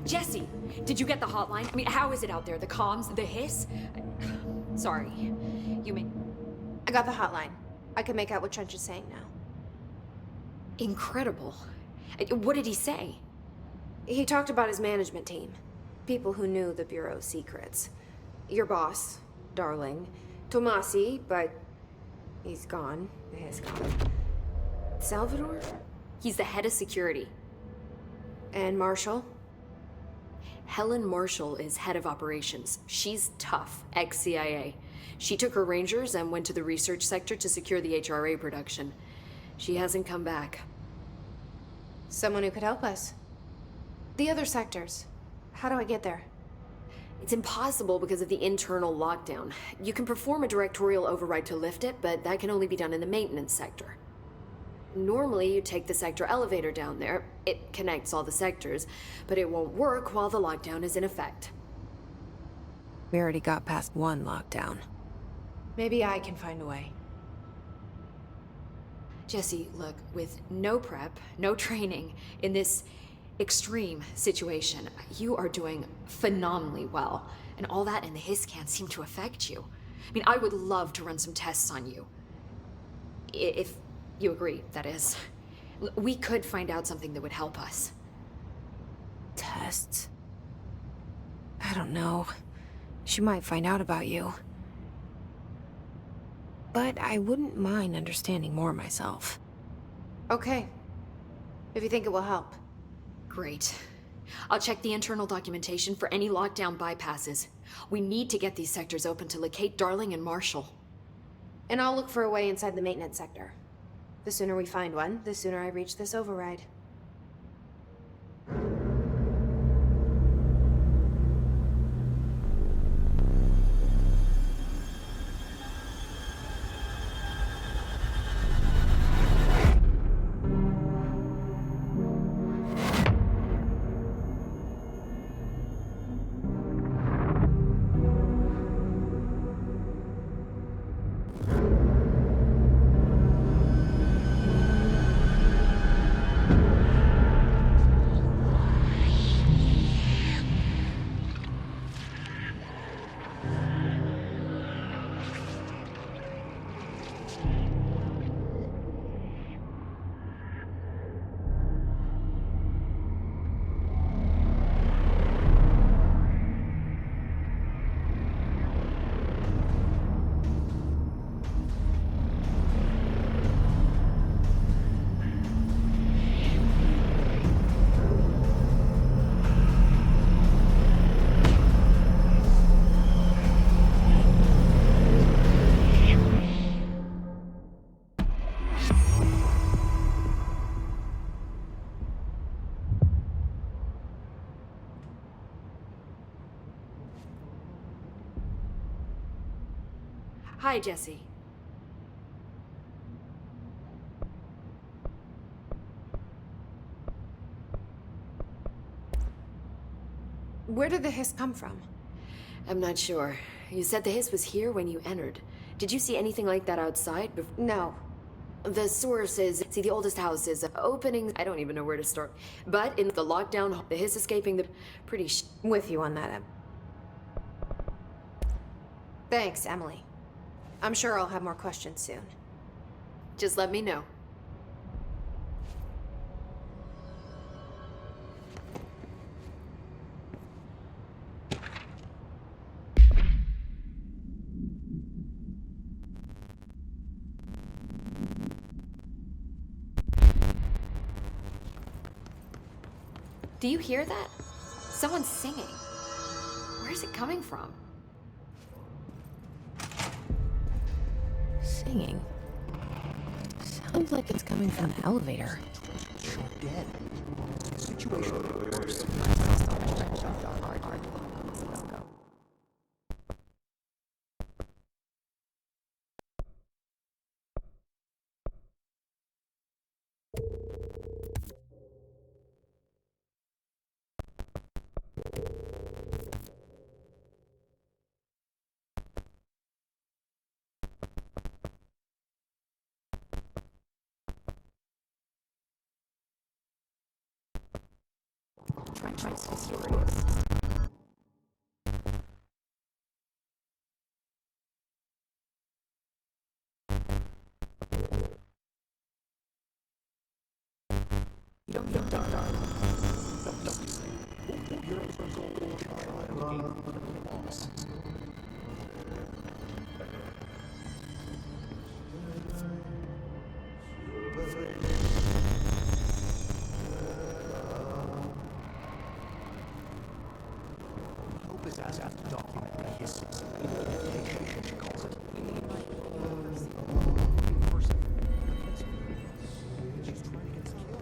Jesse, did you get the hotline? I mean, how is it out there? The comms, the hiss? Sorry. You mean... I got the hotline. I can make out what Trench is saying now. Incredible. What did he say? He talked about his management team. People who knew the Bureau's secrets. Your boss, Darling. Tomasi, but he's gone. He's gone. Salvador? He's the head of security. And Marshall? Helen Marshall is head of operations. She's tough, ex-CIA. She took her Rangers and went to the research sector to secure the HRA production. She hasn't come back. Someone who could help us. The other sectors. How do I get there? It's impossible because of the internal lockdown. You can perform a directorial override to lift it, but that can only be done in the maintenance sector. Normally, you take the sector elevator down there. It connects all the sectors, but it won't work while the lockdown is in effect. We already got past one lockdown. Maybe I can find a way. Jesse, look, with no prep, no training, in this extreme situation, you are doing phenomenally well. And all that and the hiss can't seem to affect you. I mean, I would love to run some tests on you. If you agree, that is. We could find out something that would help us. Tests? I don't know. She might find out about you. But I wouldn't mind understanding more myself. Okay. If you think it will help. Great. I'll check the internal documentation for any lockdown bypasses. We need to get these sectors open to locate Darling and Marshall. And I'll look for a way inside the maintenance sector. The sooner we find one, the sooner I reach this override. Hi, Jesse. Where did the hiss come from? I'm not sure. You said the hiss was here when you entered. Did you see anything like that outside? No. The source is, see, the oldest house is opening. I don't even know where to start. But in the lockdown, the hiss escaping the pretty With you on that, Em. Thanks, Emily. I'm sure I'll have more questions soon. Just let me know. Do you hear that? Someone's singing. Where's it coming from? Singing? Sounds like it's coming from the elevator. You're dead. Situation reversed. as at documenting his interpretation, she calls it. Person. She's trying to get us killed.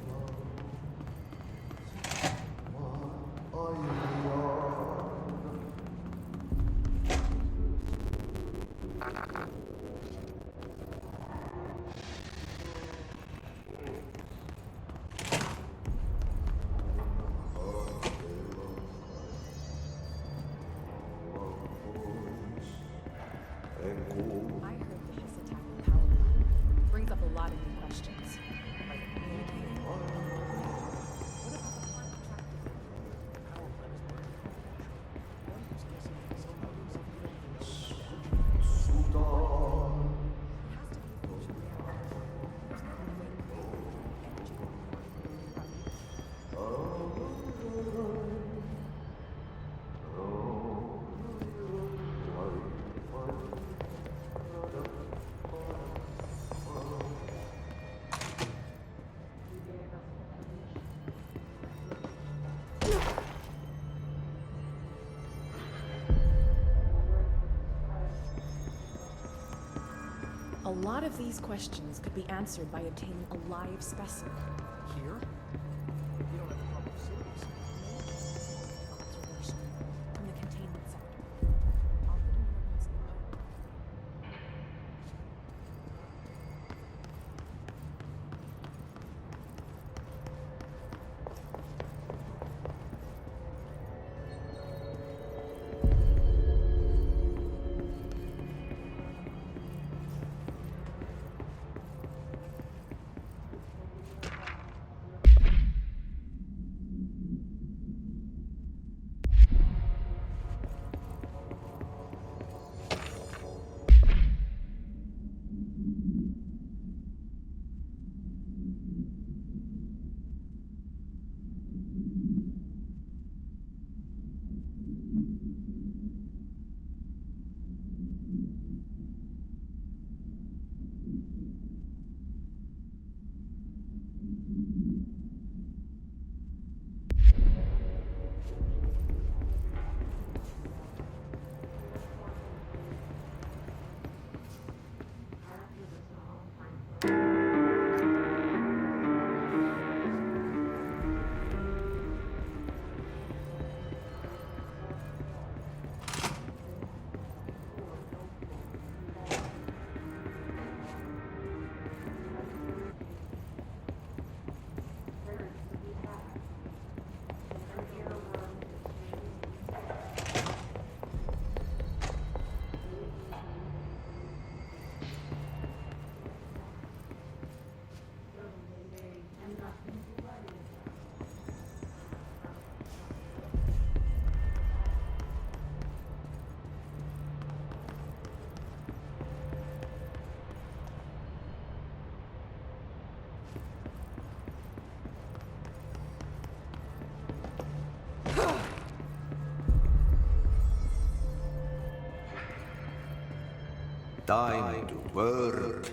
I heard that this attack on power plant brings up a lot of new questions. Like, a lot of these questions could be answered by obtaining a live specimen. Here? We don't have proper facilities. Observation from the containment sector. I'll put in a request for help. Time to work.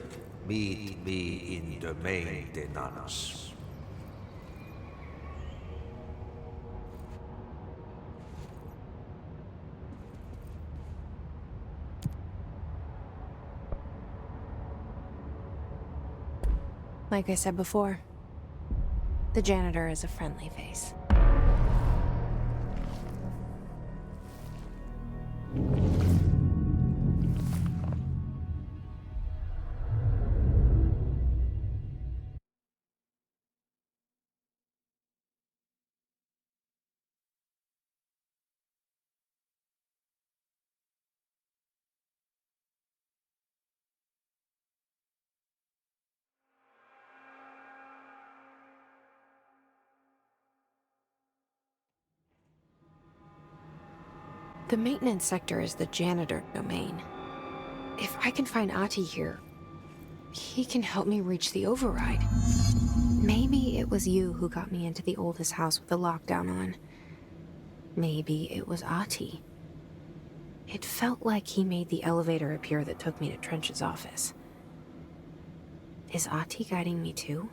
Meet me in the maintenance. Like I said before, the janitor is a friendly face. The maintenance sector is the janitor domain. If I can find Ahti here, he can help me reach the override. Maybe it was you who got me into the oldest house with the lockdown on. Maybe it was Ahti. It felt like he made the elevator appear that took me to Trench's office. Is Ahti guiding me too?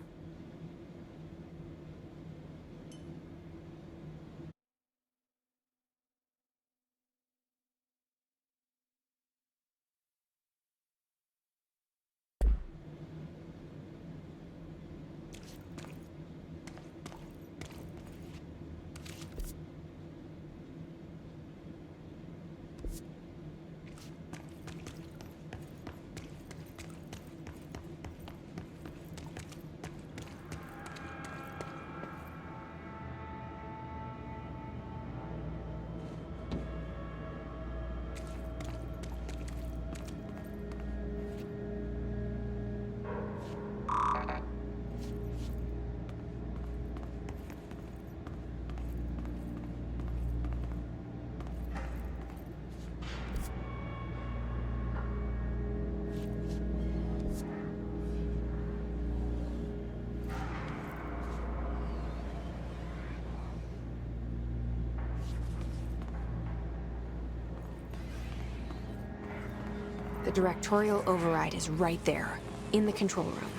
The directorial override is right there, in the control room.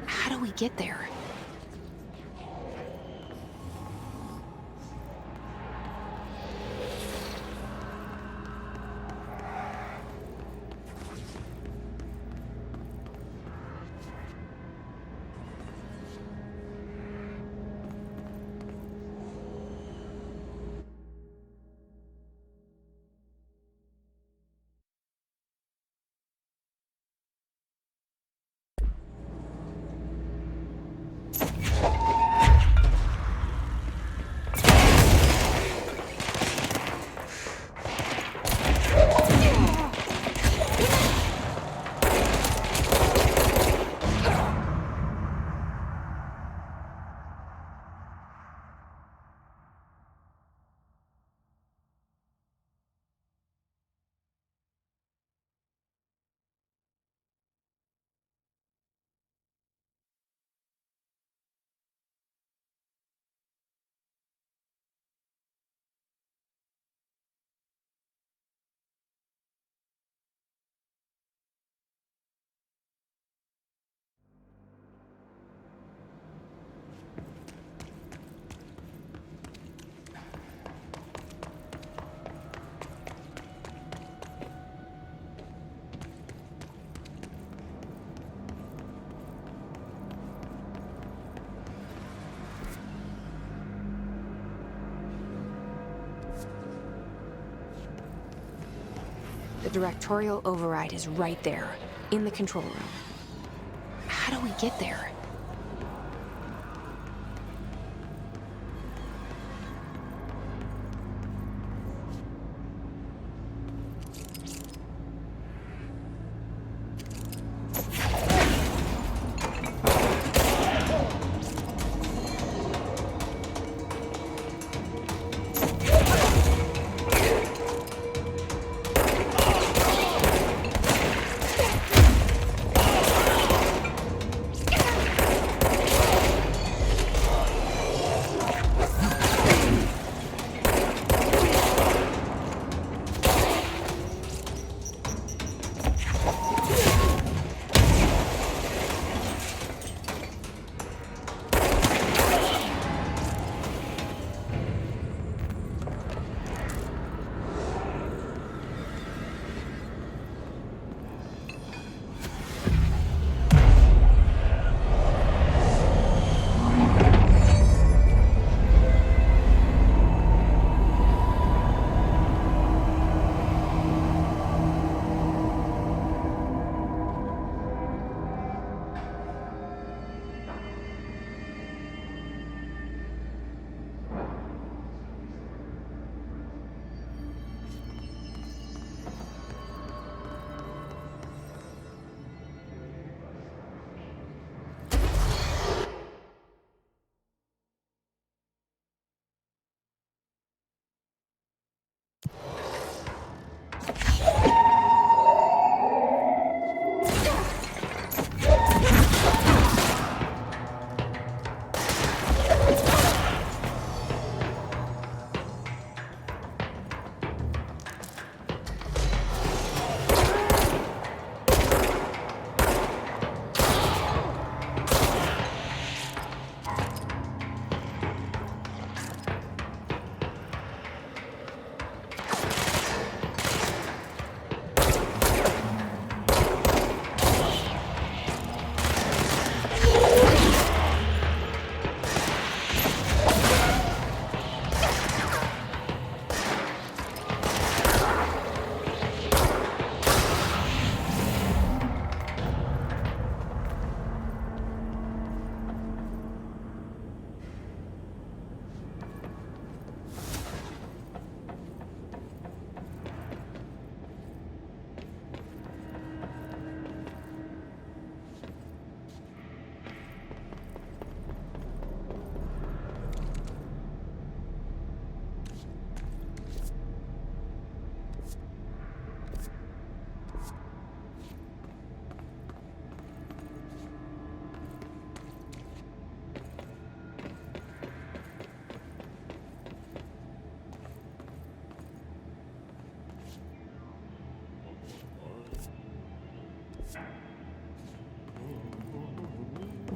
How do we get there? The directorial override is right there, in the control room. How do we get there?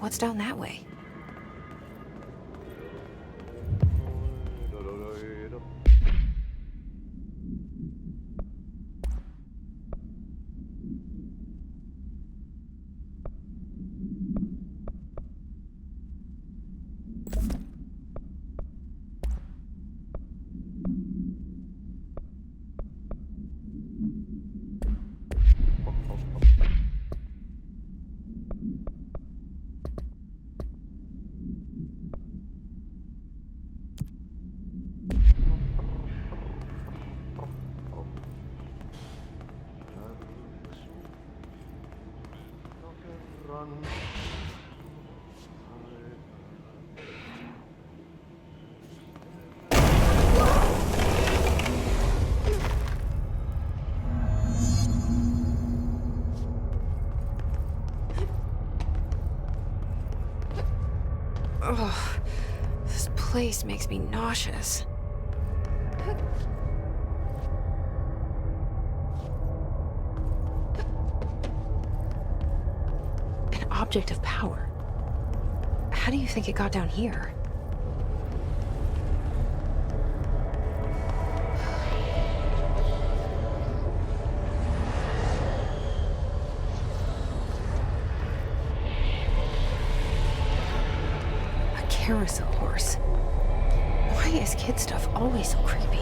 What's down that way? Ugh, this place makes me nauseous. An object of power. How do you think it got down here? Carousel horse. Why is kid stuff always so creepy?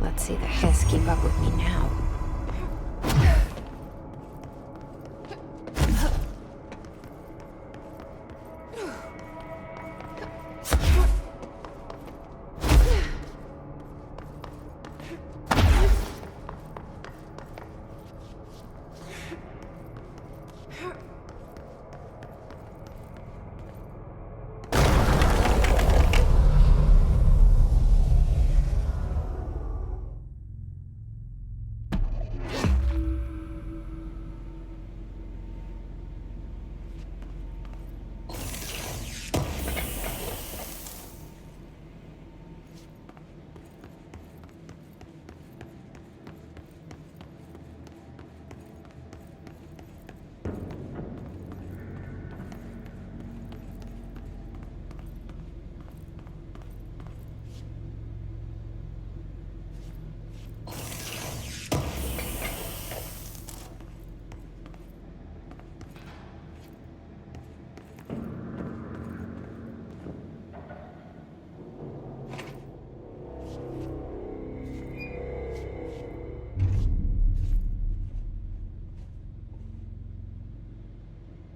Let's see the Hess keep up with me now.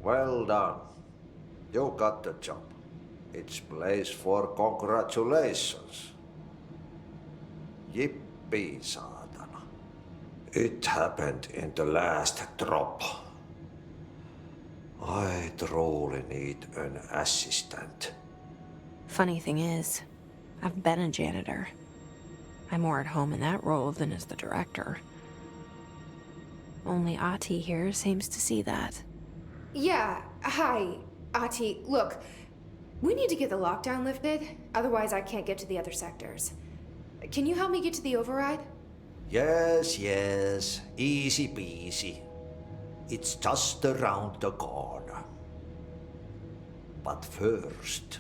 Well done. You got the job. It's place for congratulations. Yippee, saatana. It happened in the last drop. I truly need an assistant. Funny thing is, I've been a janitor. I'm more at home in that role than as the director. Only Ahti here seems to see that. Yeah, hi, Ahti. Look, we need to get the lockdown lifted, otherwise I can't get to the other sectors. Can you help me get to the override? Yes, easy peasy. It's just around the corner. But first,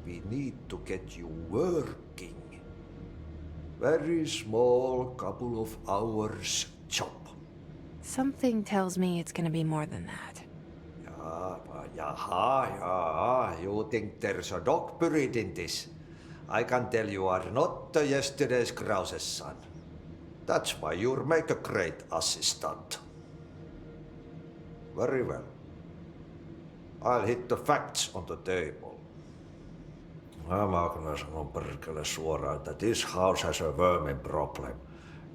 we need to get you working. Very small, couple of hours job. Something tells me it's gonna be more than that. Yeah, you think there's a dog buried in this? I can tell you are not yesterday's Krause's son. That's why you'll make a great assistant. Very well. I'll hit the facts on the table. Mä kyllä sanon perkele suoraan, että this house has a vermin problem.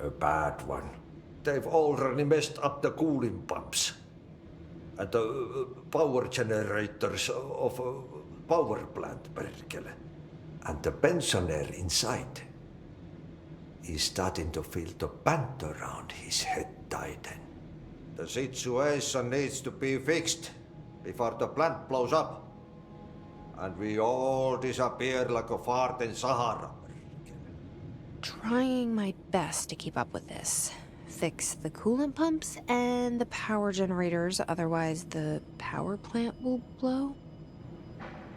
A bad one. They've already messed up the cooling pumps. And the power generators of a power plant, perkele. And the pensioner inside is starting to feel the band around his head tighten. The situation needs to be fixed before the plant blows up. And we all disappear like a fart in Sahara. Trying my best to keep up with this. Fix the coolant pumps and the power generators, otherwise the power plant will blow.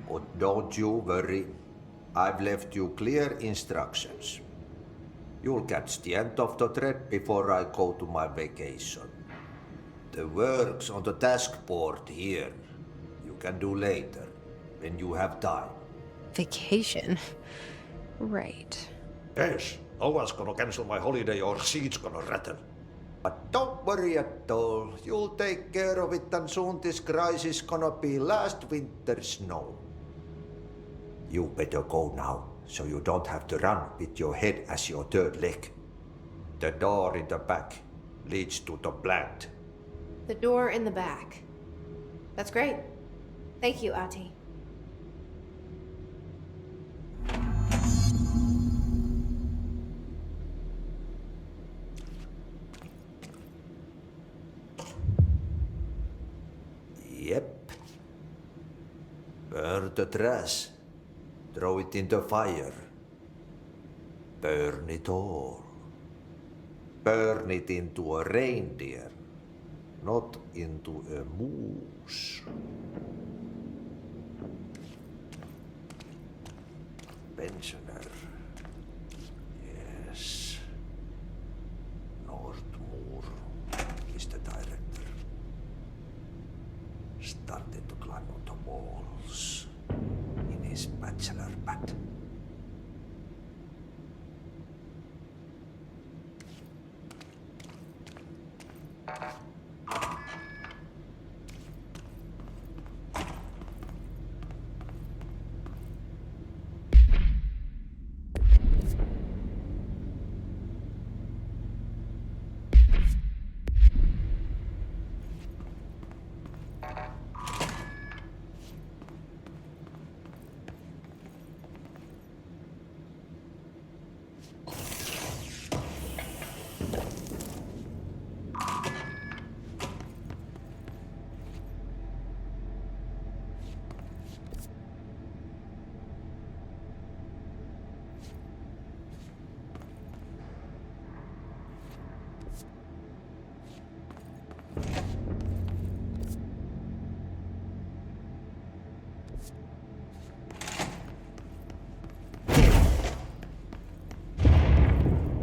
But don't you worry. I've left you clear instructions. You'll catch the end of the thread before I go to my vacation. The work's on the task board here. You can do later, when you have time. Vacation? Right. Yes, no one's gonna cancel my holiday or seat's gonna rattle. But don't worry at all. You'll take care of it and soon this crisis gonna be last winter's snow. You better go now, so you don't have to run with your head as your third leg. The door in the back leads to the plant. The door in the back. That's great. Thank you, Ahti. Yep. Burn the trash. Throw it in the fire. Burn it all. Burn it into a reindeer, not into a moose. Pensioner. Yes. Nordmoor is the director. Started to climb on the walls in his bachelor pad.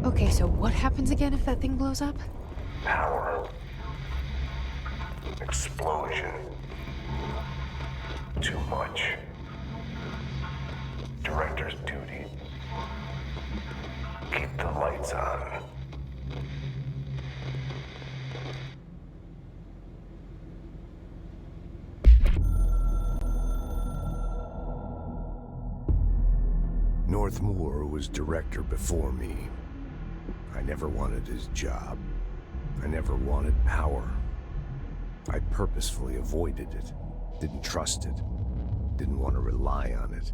Okay, so what happens again if that thing blows up? Power. Explosion. Too much. Director's duty. Keep the lights on. Northmoor was director before me. I never wanted his job. I never wanted power. I purposefully avoided it, didn't trust it, didn't want to rely on it.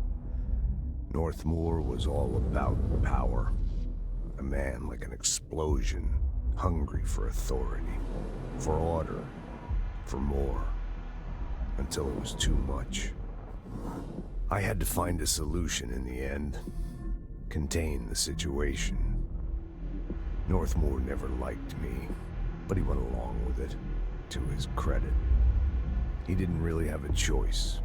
Northmoor was all about power. A man like an explosion, hungry for authority, for order, for more, until it was too much. I had to find a solution in the end, contain the situation. Northmoor never liked me, but he went along with it, to his credit. He didn't really have a choice.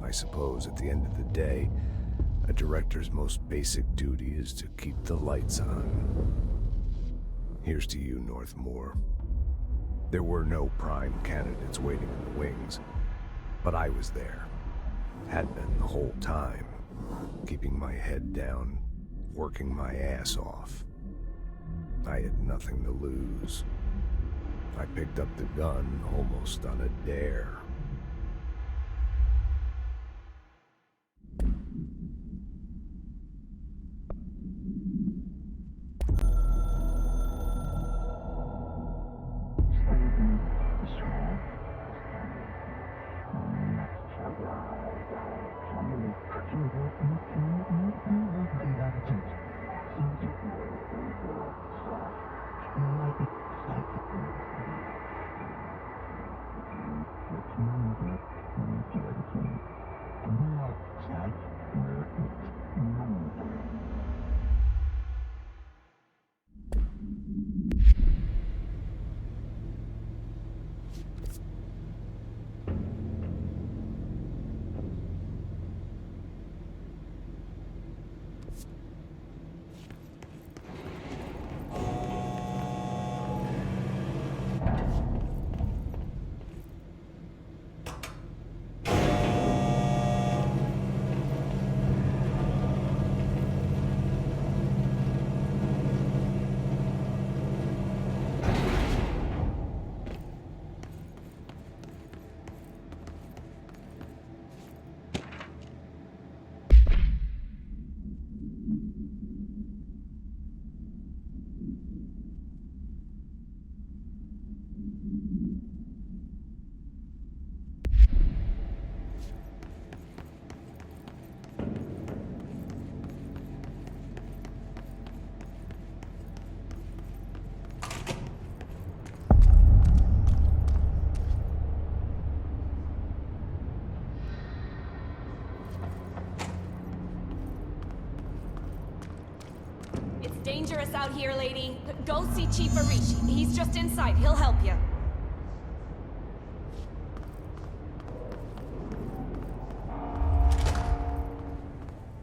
I suppose at the end of the day, a director's most basic duty is to keep the lights on. Here's to you, Northmoor. There were no prime candidates waiting in the wings, but I was there. Had been the whole time, keeping my head down, working my ass off. I had nothing to lose. I picked up the gun almost on a dare. Dangerous out here, lady. Go see Chief Arish. He's just inside. He'll help you.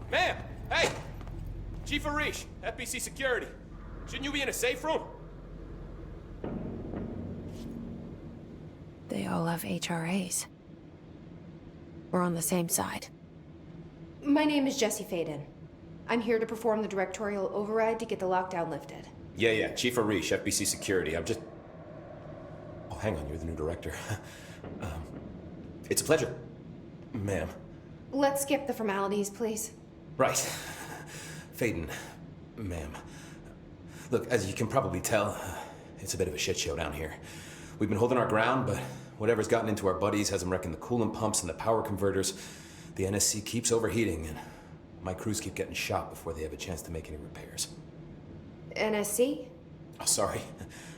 Ma'am! Hey! Chief Arish, FBC Security. Shouldn't you be in a safe room? They all have HRAs. We're on the same side. My name is Jesse Faden. I'm here to perform the directorial override to get the lockdown lifted. Yeah, Chief Arish, FBC Security. I'm just... Oh, hang on, you're the new director. It's a pleasure, ma'am. Let's skip the formalities, please. Right. Faden, ma'am. Look, as you can probably tell, it's a bit of a shit show down here. We've been holding our ground, but whatever's gotten into our buddies has them wrecking the coolant pumps and the power converters. The NSC keeps overheating, and my crews keep getting shot before they have a chance to make any repairs. NSC? Oh, sorry.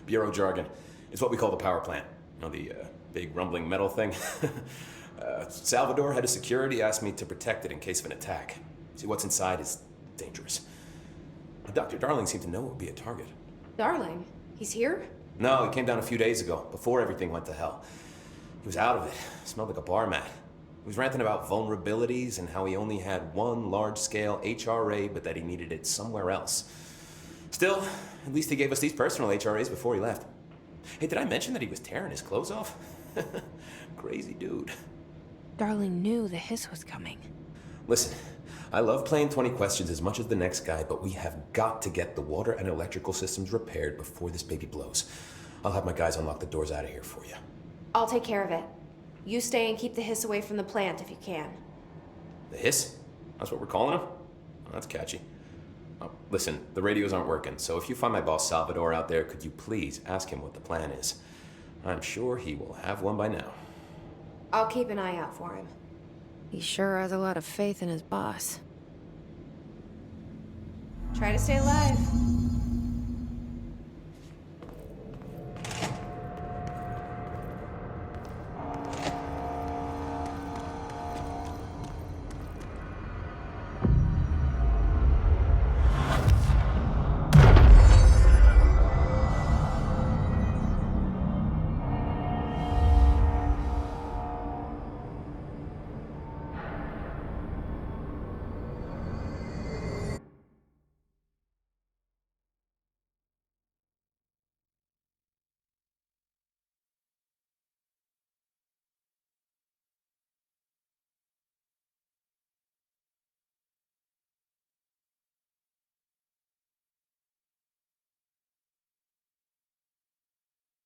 Bureau jargon. It's what we call the power plant. You know, the big rumbling metal thing? Salvador, head of security, asked me to protect it in case of an attack. See, what's inside is dangerous. Dr. Darling seemed to know it would be a target. Darling? He's here? No, he came down a few days ago, before everything went to hell. He was out of it. Smelled like a bar mat. He was ranting about vulnerabilities and how he only had one large-scale HRA, but that he needed it somewhere else. Still, at least he gave us these personal HRAs before he left. Hey, did I mention that he was tearing his clothes off? Crazy dude. Darling knew the hiss was coming. Listen, I love playing 20 questions as much as the next guy, but we have got to get the water and electrical systems repaired before this baby blows. I'll have my guys unlock the doors out of here for you. I'll take care of it. You stay and keep the hiss away from the plant if you can. The hiss? That's what we're calling him? Oh, that's catchy. Oh, listen, the radios aren't working, so if you find my boss Salvador out there, could you please ask him what the plan is? I'm sure he will have one by now. I'll keep an eye out for him. He sure has a lot of faith in his boss. Try to stay alive.